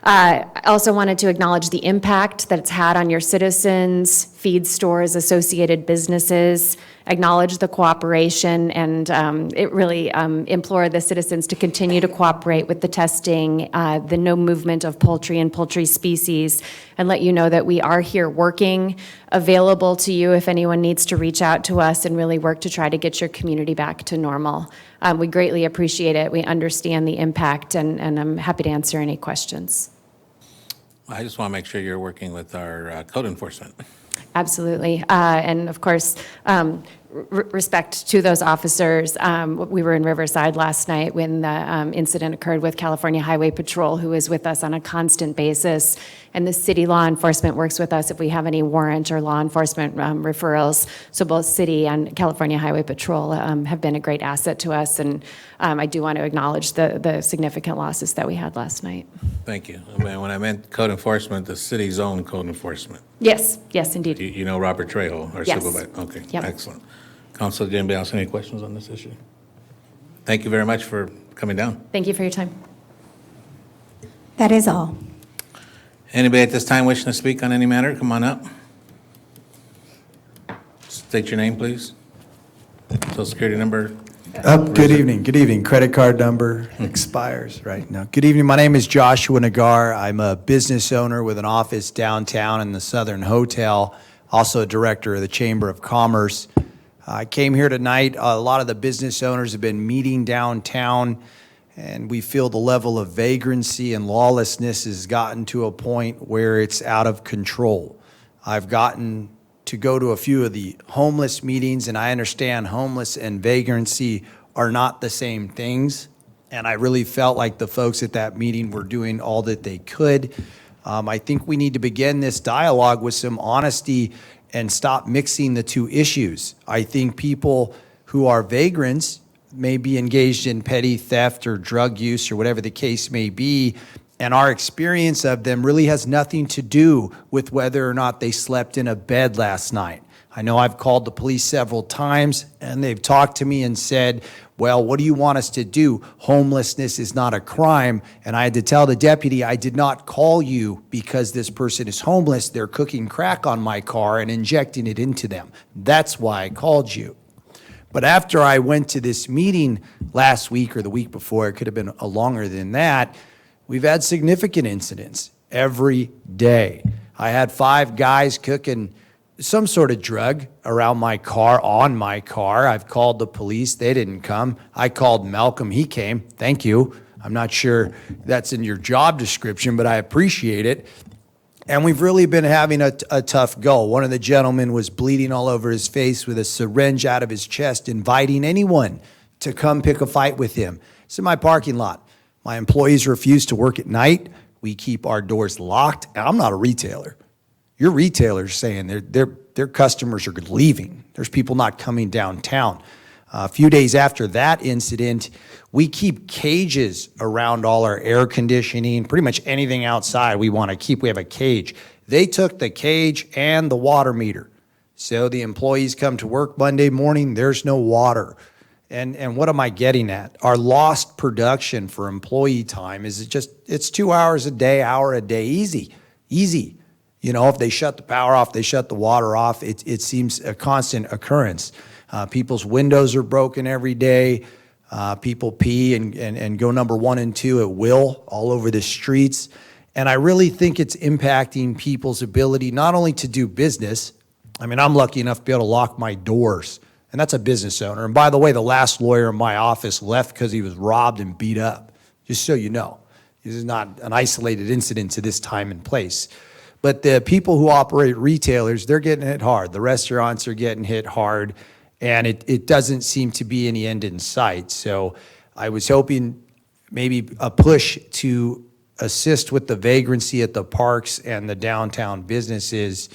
[SPEAKER 12] I also wanted to acknowledge the impact that it's had on your citizens, feed stores, associated businesses, acknowledge the cooperation, and it really implore the citizens to continue to cooperate with the testing, the no movement of poultry and poultry species, and let you know that we are here working, available to you if anyone needs to reach out to us and really work to try to get your community back to normal. We greatly appreciate it. We understand the impact, and I'm happy to answer any questions.
[SPEAKER 1] I just want to make sure you're working with our code enforcement.
[SPEAKER 12] Absolutely. And of course, respect to those officers. We were in Riverside last night when the incident occurred with California Highway Patrol, who is with us on a constant basis. And the city law enforcement works with us if we have any warrant or law enforcement referrals. So both city and California Highway Patrol have been a great asset to us. And I do want to acknowledge the significant losses that we had last night.
[SPEAKER 1] Thank you. When I meant code enforcement, the city's own code enforcement.
[SPEAKER 12] Yes, yes, indeed.
[SPEAKER 1] You know Robert Trejo, our
[SPEAKER 12] Yes.
[SPEAKER 1] supervisor? Okay,
[SPEAKER 12] Yep.
[SPEAKER 1] excellent. Council, did anybody else have any questions on this issue? Thank you very much for coming down.
[SPEAKER 12] Thank you for your time.
[SPEAKER 2] That is all.
[SPEAKER 1] Anybody at this time wishing to speak on any matter, come on up. State your name, please. Social security number.
[SPEAKER 23] Good evening. Good evening. Credit card number expires right now. Good evening. My name is Joshua Nagar. I'm a business owner with an office downtown in the Southern Hotel, also a director of the Chamber of Commerce. I came here tonight. A lot of the business owners have been meeting downtown, and we feel the level of vagrancy and lawlessness has gotten to a point where it's out of control. I've gotten to go to a few of the homeless meetings, and I understand homeless and vagrancy are not the same things. And I really felt like the folks at that meeting were doing all that they could. I think we need to begin this dialogue with some honesty and stop mixing the two issues. I think people who are vagrants may be engaged in petty theft or drug use or whatever the case may be, and our experience of them really has nothing to do with whether or not they slept in a bed last night. I know I've called the police several times, and they've talked to me and said, well, what do you want us to do? Homelessness is not a crime. And I had to tell the deputy, I did not call you because this person is homeless. They're cooking crack on my car and injecting it into them. That's why I called you. But after I went to this meeting last week or the week before, it could have been longer than that, we've had significant incidents every day. I had 5 guys cooking some sort of drug around my car, on my car. I've called the police. They didn't come. I called Malcolm. He came. Thank you. I'm not sure that's in your job description, but I appreciate it. And we've really been having a tough go. One of the gentlemen was bleeding all over his face with a syringe out of his chest, inviting anyone to come pick a fight with him. It's in my parking lot. My employees refuse to work at night. We keep our doors locked. And I'm not a retailer. Your retailers saying their customers are leaving. There's people not coming downtown. A few days after that incident, we keep cages around all our air conditioning, pretty much anything outside we want to keep. We have a cage. They took the cage and the water meter. So the employees come to work Monday morning, there's no water. And what am I getting at? Our lost production for employee time is it's 2 hours a day, hour a day, easy. You know, if they shut the power off, they shut the water off. It seems a constant occurrence. People's windows are broken every day. People pee and go number 1 and 2 at will all over the streets. And I really think it's impacting people's ability not only to do business. I mean, I'm lucky enough to be able to lock my doors, and that's a business owner. And by the way, the last lawyer in my office left because he was robbed and beat up, just so you know. This is not an isolated incident to this time and place. But the people who operate retailers, they're getting hit hard. The restaurants are getting hit hard, and it doesn't seem to be any end in sight. So I was hoping maybe a push to assist with the vagrancy at the parks and the downtown businesses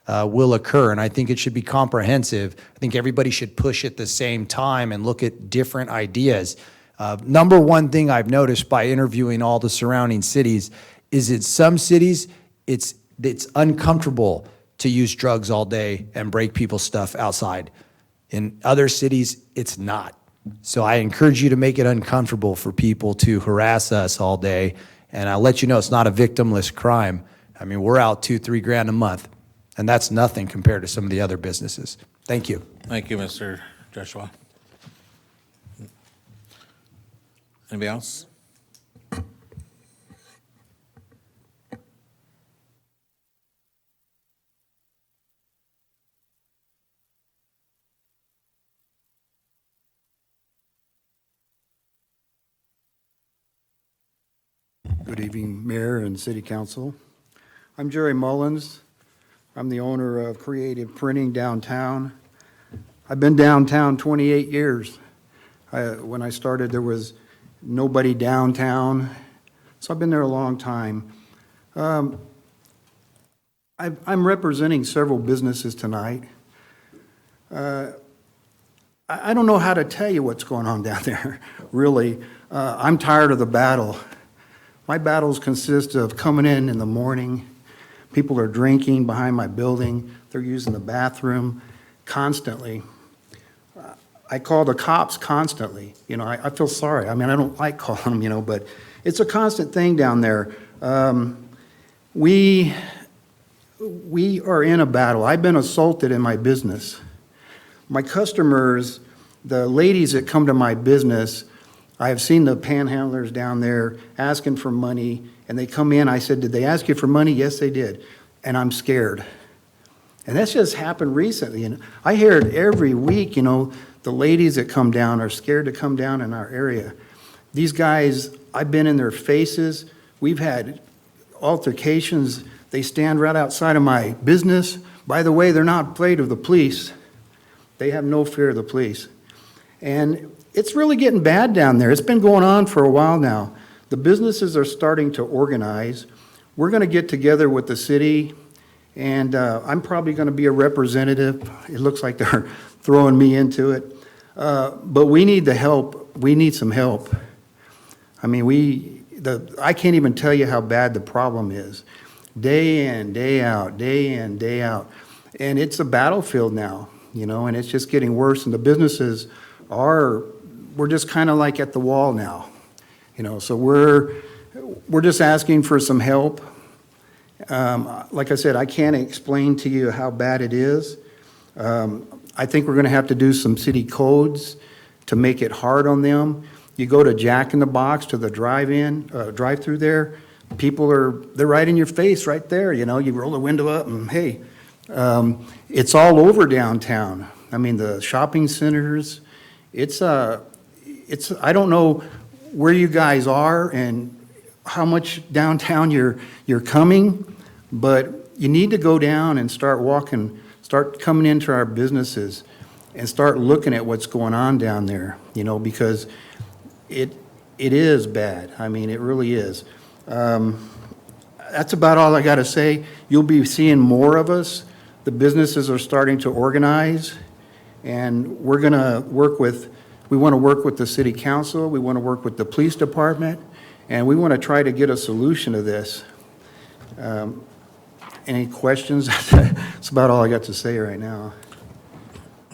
[SPEAKER 23] will occur, and I think it should be comprehensive. I think everybody should push at the same time and look at different ideas. Number one thing I've noticed by interviewing all the surrounding cities is in some cities, it's uncomfortable to use drugs all day and break people's stuff outside. In other cities, it's not. So I encourage you to make it uncomfortable for people to harass us all day. And I'll let you know it's not a victimless crime. I mean, we're out $2-3 grand a month, and that's nothing compared to some of the other businesses. Thank you.
[SPEAKER 1] Thank you, Mr. Joshua. Anybody else?
[SPEAKER 13] Good evening, Mayor and City Council. I'm Jerry Mullins. I'm the owner of Creative Printing downtown. I've been downtown 28 years. When I started, there was nobody downtown, so I've been there a long time. I'm representing several businesses tonight. I don't know how to tell you what's going on down there, really. I'm tired of the battle. My battles consist of coming in the morning. People are drinking behind my building. They're using the bathroom constantly. I call the cops constantly. You know, I feel sorry. I mean, I don't like calling them, you know, but it's a constant thing down there. We are in a battle. I've been assaulted in my business. My customers, the ladies that come to my business, I have seen the panhandlers down there asking for money, and they come in. I said, did they ask you for money? Yes, they did. And I'm scared. And that's just happened recently. And I hear it every week, you know, the ladies that come down are scared to come down in our area. These guys, I've been in their faces. We've had altercations. They stand right outside of my business. by the way, they're not afraid of the police. They have no fear of the police. And it's really getting bad down there. It's been going on for a while now. The businesses are starting to organize. We're going to get together with the city, and I'm probably going to be a representative. It looks like they're throwing me into it. But we need the help. We need some help. I mean, I can't even tell you how bad the problem is. Day in, day out, day in, day out. And it's a battlefield now, you know, and it's just getting worse. And the businesses we're just kind of like at the wall now, you know, so we're just asking for some help. Like I said, I can't explain to you how bad it is. I think we're going to have to do some city codes to make it hard on them. You go to Jack in the Box, to the drive-through there, they're right in your face right there, you know, you roll the window up and hey, it's all over downtown. I mean, the shopping centers, I don't know where you guys are and how much downtown you're coming, but you need to go down and start coming into our businesses and start looking at what's going on down there, you know, because it is bad. I mean, it really is. That's about all I got to say. You'll be seeing more of us. The businesses are starting to organize, and we want to work with the city council, we want to work with the police department, and we want to try to get a solution to this. Any questions? That's about all I got to say right now.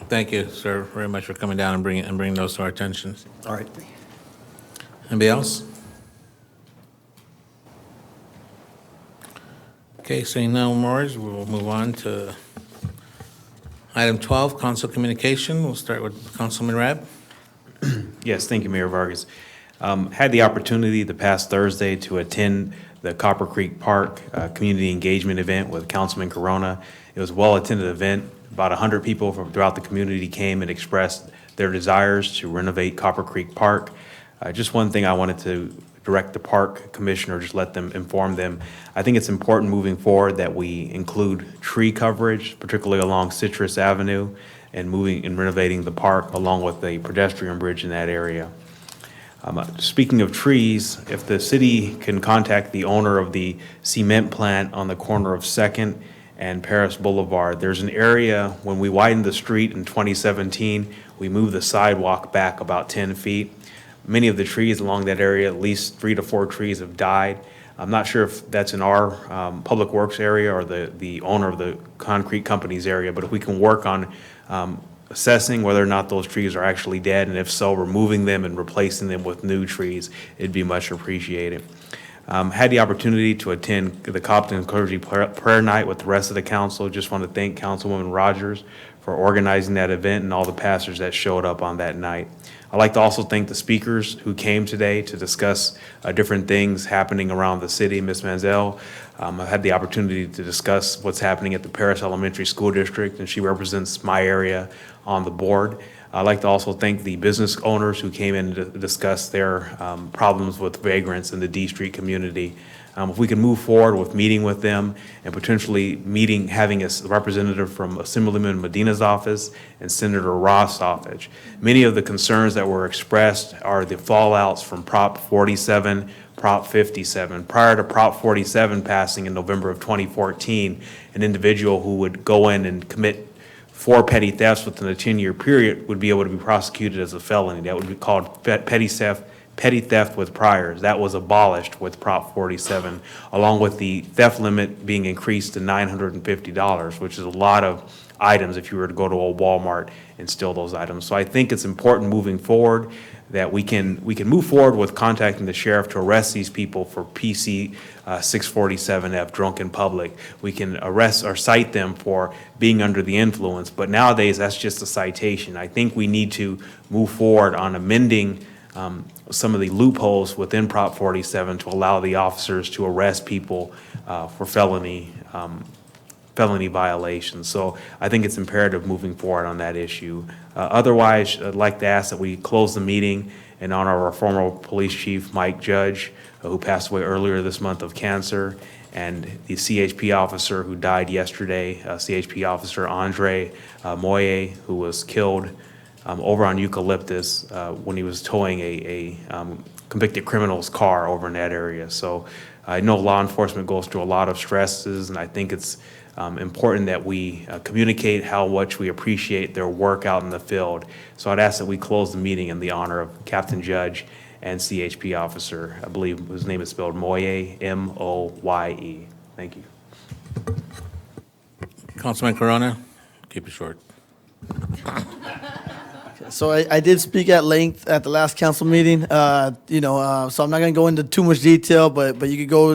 [SPEAKER 1] Thank you, sir, very much for coming down and bringing those to our attention.
[SPEAKER 13] All right.
[SPEAKER 1] Anybody else? Okay, seeing no more, we'll move on to item 12, council communication. We'll start with Councilman Rabb.
[SPEAKER 3] Yes, thank you, Mayor Vargas. Had the opportunity the past Thursday to attend the Copper Creek Park Community Engagement event with Councilman Corona. It was a well-attended event. About 100 people from throughout the community came and expressed their desires to renovate Copper Creek Park. Just one thing I wanted to direct the park commissioner, just let them inform them. I think it's important moving forward that we include tree coverage, particularly along Citrus Avenue, and moving and renovating the park along with a pedestrian bridge in that area. Speaking of trees, if the city can contact the owner of the cement plant on the corner of 2nd and Perris Boulevard, there's an area, when we widened the street in 2017, we moved the sidewalk back about 10 feet. Many of the trees along that area, at least 3 to 4 trees have died. I'm not sure if that's in our public works area or the owner of the concrete company's area, but if we can work on assessing whether or not those trees are actually dead, and if so, removing them and replacing them with new trees, it'd be much appreciated. Had the opportunity to attend the Compton Clergy Prayer Night with the rest of the council. Just want to thank Councilwoman Rogers for organizing that event and all the pastors that showed up on that night. I'd like to also thank the speakers who came today to discuss different things happening around the city. Ms. Manzel, I've had the opportunity to discuss what's happening at the Perris Elementary School District, and she represents my area on the board. I'd like to also thank the business owners who came in to discuss their problems with vagrants in the D Street community. If we can move forward with meeting with them and potentially having a representative from Assemblyman Medina's office and Senator Ross' office. Many of the concerns that were expressed are the fallouts from Prop 47, Prop 57. Prior to Prop 47 passing in November of 2014, an individual who would go in and commit 4 petty thefts within a 10-year period would be able to be prosecuted as a felony. That would be called petty theft with priors. That was abolished with Prop 47, along with the theft limit being increased to $950, which is a lot of items if you were to go to a Walmart and steal those items. So I think it's important moving forward that we can move forward with contacting the sheriff to arrest these people for PC 647F, drunk in public. We can arrest or cite them for being under the influence, but nowadays that's just a citation. I think we need to move forward on amending some of the loopholes within Prop 47 to allow the officers to arrest people for felony violations. So I think it's imperative moving forward on that issue. Otherwise, I'd like to ask that we close the meeting in honor of our former police chief, Mike Judge, who passed away earlier this month of cancer, and the CHP officer who died yesterday, CHP officer Andre Moye, who was killed over on Eucalyptus when he was towing a convicted criminal's car over in that area. So I know law enforcement goes through a lot of stresses, and I think it's important that we communicate how much we appreciate their work out in the field. So I'd ask that we close the meeting in the honor of Captain Judge and CHP officer. I believe his name is spelled Moye, M-O-Y-E. Thank you.
[SPEAKER 1] Councilman Corona, keep it short.
[SPEAKER 6] So I did speak at length at the last council meeting, so I'm not going to go into too much detail, but you could go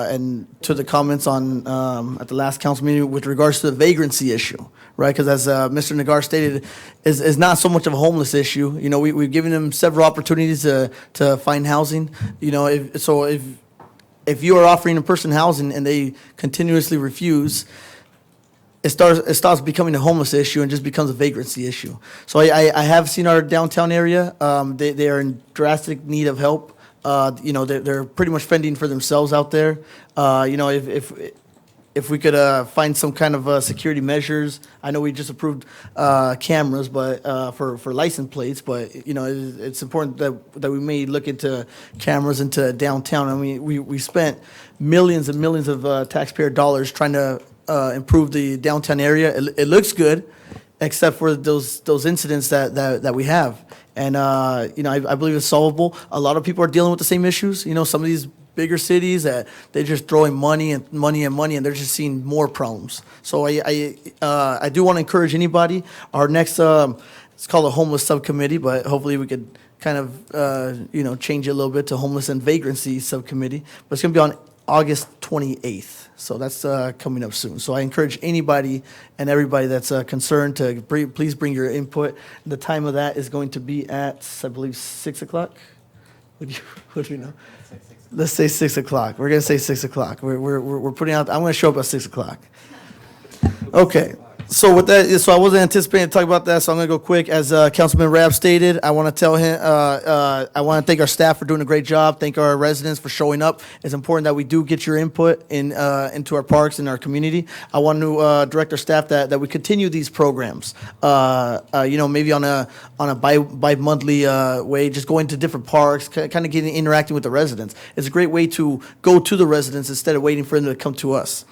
[SPEAKER 6] and to the comments on at the last council meeting with regards to the vagrancy issue, right? Because as Mr. Nagar stated, is not so much of a homeless issue. We've given them several opportunities to find housing. If you are offering a person housing and they continuously refuse, it stops becoming a homeless issue and just becomes a vagrancy issue. So I have seen our downtown area. They are in drastic need of help. They're pretty much fending for themselves out there. If we could find some kind of security measures, I know we just approved cameras, but for license plates. But it's important that we may look into cameras into downtown. I mean, we spent millions and millions of taxpayer dollars trying to improve the downtown area. It looks good, except for those incidents that we have. And I believe it's solvable. A lot of people are dealing with the same issues. Some of these bigger cities that they're just throwing money, and they're just seeing more problems. So I do want to encourage anybody. Our next it's called a homeless subcommittee, but hopefully we could kind of change it a little bit to homeless and vagrancy subcommittee. But it's going to be on August 28th. So that's coming up soon. So I encourage anybody and everybody that's concerned to please bring your input. The time of that is going to be at, I believe, 6 o'clock. What do you know? Let's say 6 o'clock. We're going to say 6 o'clock. We're putting out, I'm going to show up at 6 o'clock. Okay. So with that, I wasn't anticipating to talk about that, so I'm going to go quick. As Councilman Rabb stated, I want to tell him, I want to thank our staff for doing a great job. Thank our residents for showing up. It's important that we do get your input into our parks and our community. I want to direct our staff that we continue these programs. Maybe on a bi-monthly way, just going to different parks, kind of interacting with the residents. It's a great way to go to the residents instead of waiting for them to come to us.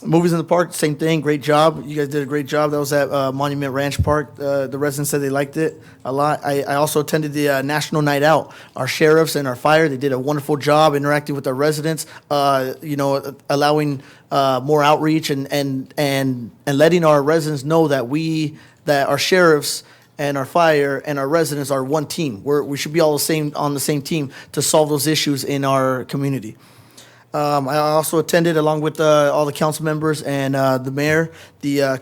[SPEAKER 6] Movies in the park, same thing. Great job. You guys did a great job. That was at Monument Ranch Park. The residents said they liked it a lot. I also attended the National Night Out. Our sheriffs and our fire, they did a wonderful job interacting with our residents, allowing more outreach and letting our residents know that our sheriffs and our fire and our residents are one team. We should be all on the same team to solve those issues in our community. I also attended, along with all the council members and the mayor, the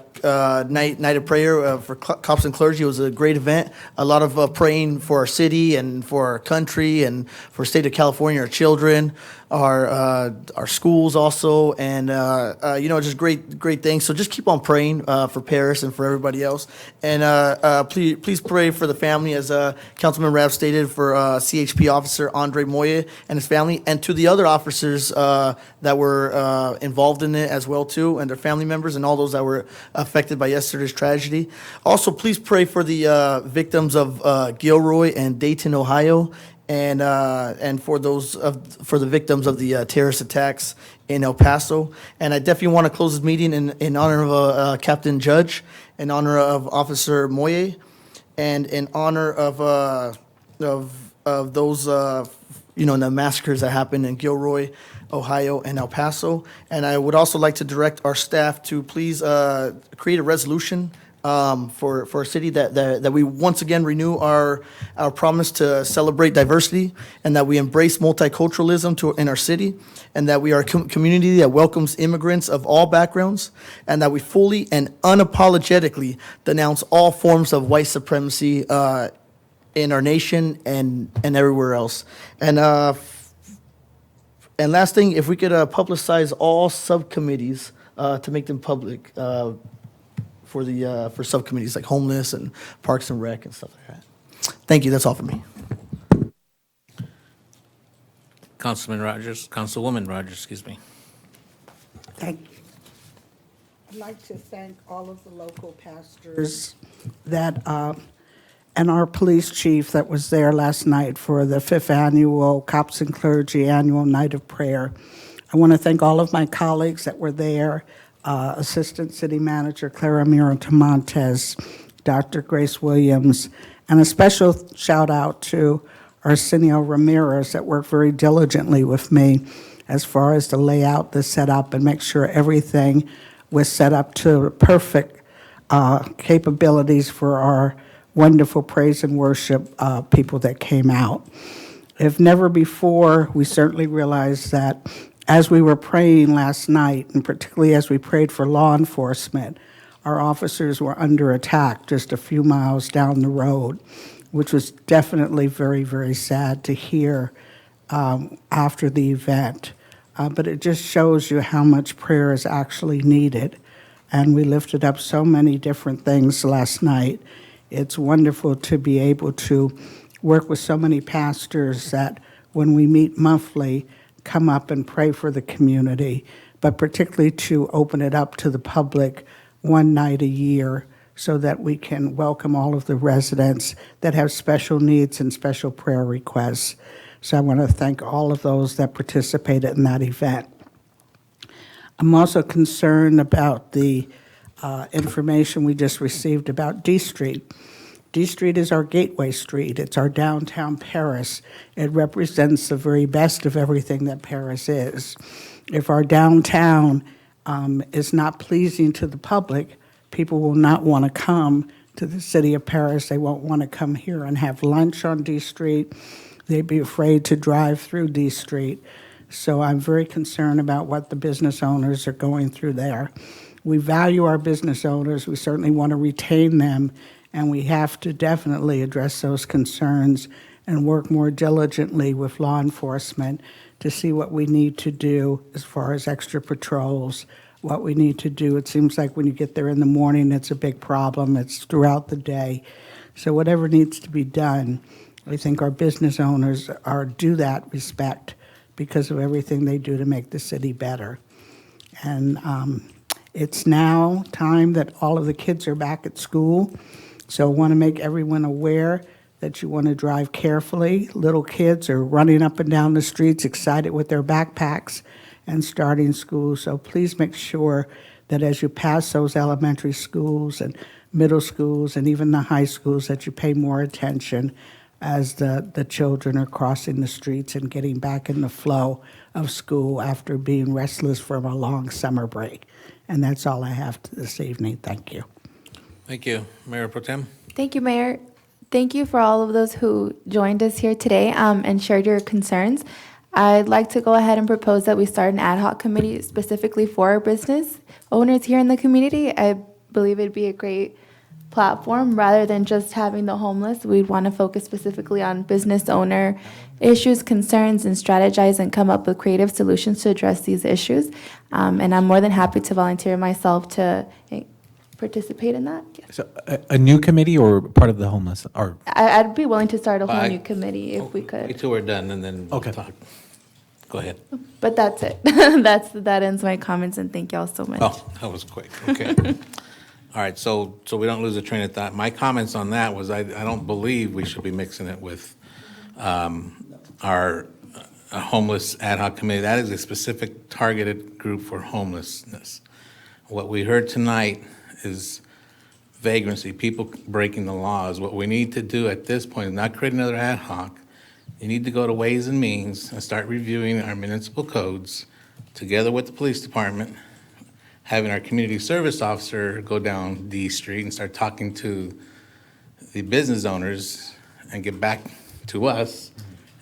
[SPEAKER 6] night of prayer for cops and clergy. It was a great event. A lot of praying for our city and for our country and for the state of California, our children, our schools also, and just great things. So just keep on praying for Perris and for everybody else, and please pray for the family, as Councilman Rabb stated, for CHP officer Andre Moye and his family, and to the other officers that were involved in it as well too, and their family members and all those that were affected by yesterday's tragedy. Also, please pray for the victims of Gilroy and Dayton, Ohio, and for the victims of the terrorist attacks in El Paso. And I definitely want to close this meeting in honor of Captain Judge, in honor of Officer Moye, and in honor of those the massacres that happened in Gilroy, Ohio, and El Paso. And I would also like to direct our staff to please create a resolution for our city that we once again renew our promise to celebrate diversity, and that we embrace multiculturalism in our city, and that we are a community that welcomes immigrants of all backgrounds, and that we fully and unapologetically denounce all forms of white supremacy in our nation and everywhere else. And last thing, if we could publicize all subcommittees to make them public for subcommittees like homeless and parks and rec and stuff like that. Thank you. That's all for me.
[SPEAKER 1] Councilwoman Rogers, excuse me.
[SPEAKER 4] Thank you. I'd like to thank all of the local pastors that, and our police chief that was there last night for the 5th annual Cops and Clergy Annual Night of Prayer. I want to thank all of my colleagues that were there, Assistant City Manager Clara Miramontes, Dr. Grace Williams, and a special shout out to Arsenio Ramirez that worked very diligently with me as far as the layout, the setup, and make sure everything was set up to perfect capabilities for our wonderful praise and worship people that came out. If never before, we certainly realized that as we were praying last night, and particularly as we prayed for law enforcement, our officers were under attack just a few miles down the road, which was definitely very, very sad to hear after the event. But it just shows you how much prayer is actually needed. And we lifted up so many different things last night. It's wonderful to be able to work with so many pastors that when we meet monthly, come up and pray for the community, but particularly to open it up to the public one night a year so that we can welcome all of the residents that have special needs and special prayer requests. So I want to thank all of those that participated in that event. I'm also concerned about the information we just received about D Street. D Street is our gateway street. It's our downtown Perris. It represents the very best of everything that Perris is. If our downtown is not pleasing to the public, people will not want to come to the city of Perris. They won't want to come here and have lunch on D Street. They'd be afraid to drive through D Street. So I'm very concerned about what the business owners are going through there. We value our business owners. We certainly want to retain them, and we have to definitely address those concerns and work more diligently with law enforcement to see what we need to do as far as extra patrols, what we need to do. It seems like when you get there in the morning, it's a big problem. It's throughout the day. So whatever needs to be done, I think our business owners are due that respect because of everything they do to make the city better. And it's now time that all of the kids are back at school. So I want to make everyone aware that you want to drive carefully. Little kids are running up and down the streets excited with their backpacks and starting school. So please make sure that as you pass those elementary schools and middle schools and even the high schools that you pay more attention as the children are crossing the streets and getting back in the flow of school after being restless from a long summer break. And that's all I have this evening. Thank you.
[SPEAKER 1] Thank you. Mayor Pro Tem?
[SPEAKER 9] Thank you, Mayor. Thank you for all of those who joined us here today and shared your concerns. I'd like to go ahead and propose that we start an ad hoc committee specifically for our business owners here in the community. I believe it'd be a great platform rather than just having the homeless. We'd want to focus specifically on business owner issues, concerns, and strategize and come up with creative solutions to address these issues. And I'm more than happy to volunteer myself to participate in that. Yes.
[SPEAKER 8] So a new committee or part of the homeless? Or
[SPEAKER 9] I'd be willing to start a whole
[SPEAKER 1] Bye.
[SPEAKER 9] new committee if we could.
[SPEAKER 1] Wait till we're done and then we'll talk. Go ahead.
[SPEAKER 9] But that's it. That ends my comments, and thank y'all so much.
[SPEAKER 1] Oh, that was quick. Okay. All right, so we don't lose a train of thought. My comments on that was I don't believe we should be mixing it with our homeless ad hoc committee. That is a specific targeted group for homelessness. What we heard tonight is vagrancy, people breaking the laws. What we need to do at this point is not create another ad hoc. You need to go to Ways and Means and start reviewing our municipal codes together with the police department, having our community service officer go down D Street and start talking to the business owners and get back to us,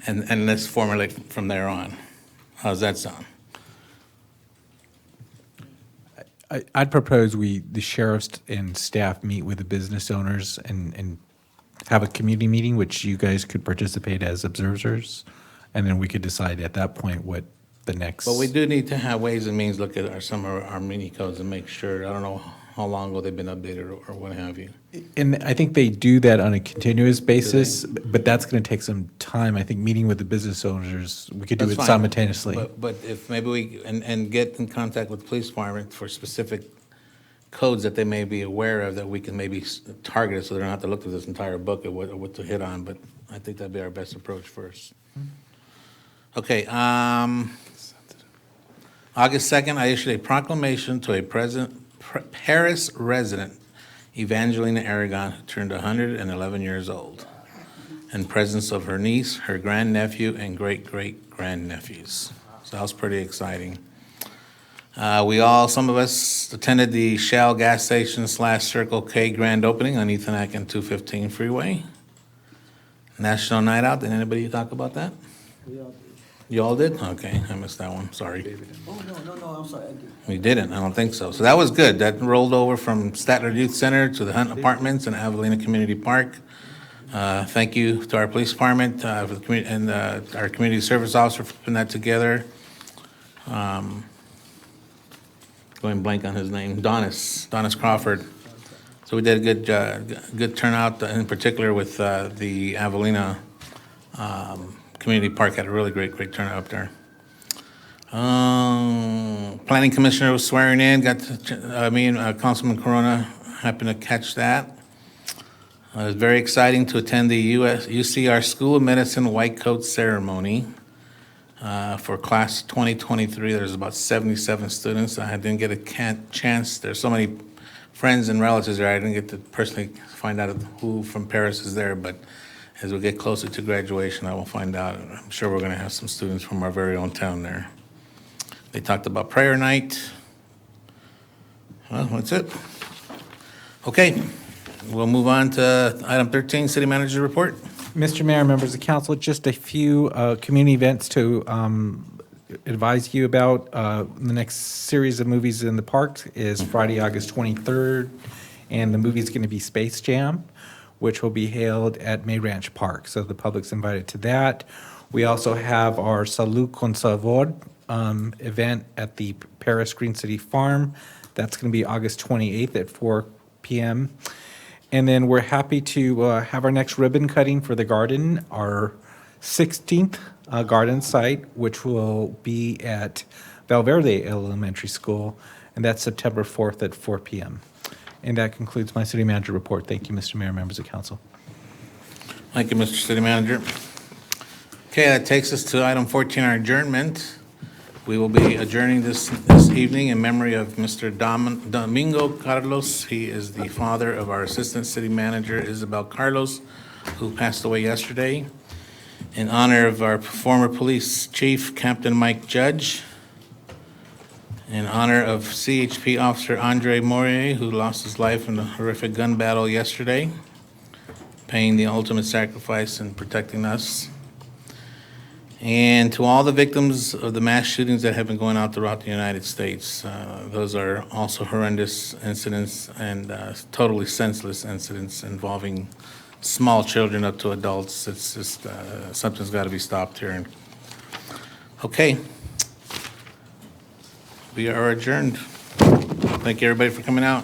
[SPEAKER 1] and let's formulate from there on. How's that sound?
[SPEAKER 8] I'd propose the sheriffs and staff meet with the business owners and have a community meeting, which you guys could participate as observers, and then we could decide at that point what the next.
[SPEAKER 1] But we do need to have Ways and Means look at some of our mini codes and make sure. I don't know how long ago they've been updated or what have you.
[SPEAKER 8] And I think they do that on a continuous basis, but that's going to take some time. I think meeting with the business owners, we could do
[SPEAKER 1] That's
[SPEAKER 8] it
[SPEAKER 1] fine.
[SPEAKER 8] simultaneously.
[SPEAKER 1] But if maybe we, and get in contact with the police department for specific codes that they may be aware of, that we can maybe target it, so they don't have to look through this entire book of what to hit on, but I think that'd be our best approach first. Okay, August 2nd, I issued a proclamation to a Perris resident, Evangelina Aragon, who turned 111 years old, in presence of her niece, her grandnephew, and great-great-grandnephews. So that was pretty exciting. Some of us attended the Shell gas station / Circle K grand opening on Ethan and 215 freeway. National Night Out, did anybody talk about that? You all did? Okay, I missed that one, sorry.
[SPEAKER 19] Oh, no, I'm sorry. I did.
[SPEAKER 1] We didn't, I don't think so. So that was good. That rolled over from Statler Youth Center to the Hunt Apartments and Avelina Community Park. Thank you to our police department for the community and our community service officer for putting that together. Going blank on his name, Donis Crawford. So we did a good turnout, in particular with the Avelina Community Park. Had a really great turnout up there. Planning Commissioner was swearing in. Me and Councilman Corona happened to catch that. It was very exciting to attend the UCR School of Medicine White Coat Ceremony. For class 2023, there's about 77 students. I didn't get a chance. There's so many friends and relatives there. I didn't get to personally find out who from Perris is there, but as we get closer to graduation, I will find out. I'm sure we're going to have some students from our very own town there. They talked about prayer night. Well, that's it. Okay, we'll move on to item 13, City Manager Report.
[SPEAKER 8] Mr. Mayor, members of council, just a few community events to advise you about. The next series of movies in the park is Friday, August 23rd, and the movie is going to be Space Jam, which will be held at May Ranch Park. So the public's invited to that. We also have our Salud con Sabor event at the Perris Green City Farm. That's going to be August 28th at 4 p.m. And then we're happy to have our next ribbon cutting for the garden, our 16th garden site, which will be at Valverde Elementary School, and that's September 4th at 4 p.m. And that concludes my city manager report. Thank you, Mr. Mayor, members of council.
[SPEAKER 1] Thank you, Mr. City Manager. Okay, that takes us to item 14, our adjournment. We will be adjourning this evening in memory of Mr. Domingo Carlos. He is the father of our Assistant City Manager, Isabel Carlos, who passed away yesterday. In honor of our former police chief, Captain Mike Judge. In honor of CHP Officer Andre Mourier, who lost his life in a horrific gun battle yesterday, paying the ultimate sacrifice in protecting us. And to all the victims of the mass shootings that have been going out throughout the United States, those are also horrendous incidents and totally senseless incidents involving small children up to adults. It's just, something's got to be stopped here. Okay. We are adjourned. Thank you, everybody, for coming out.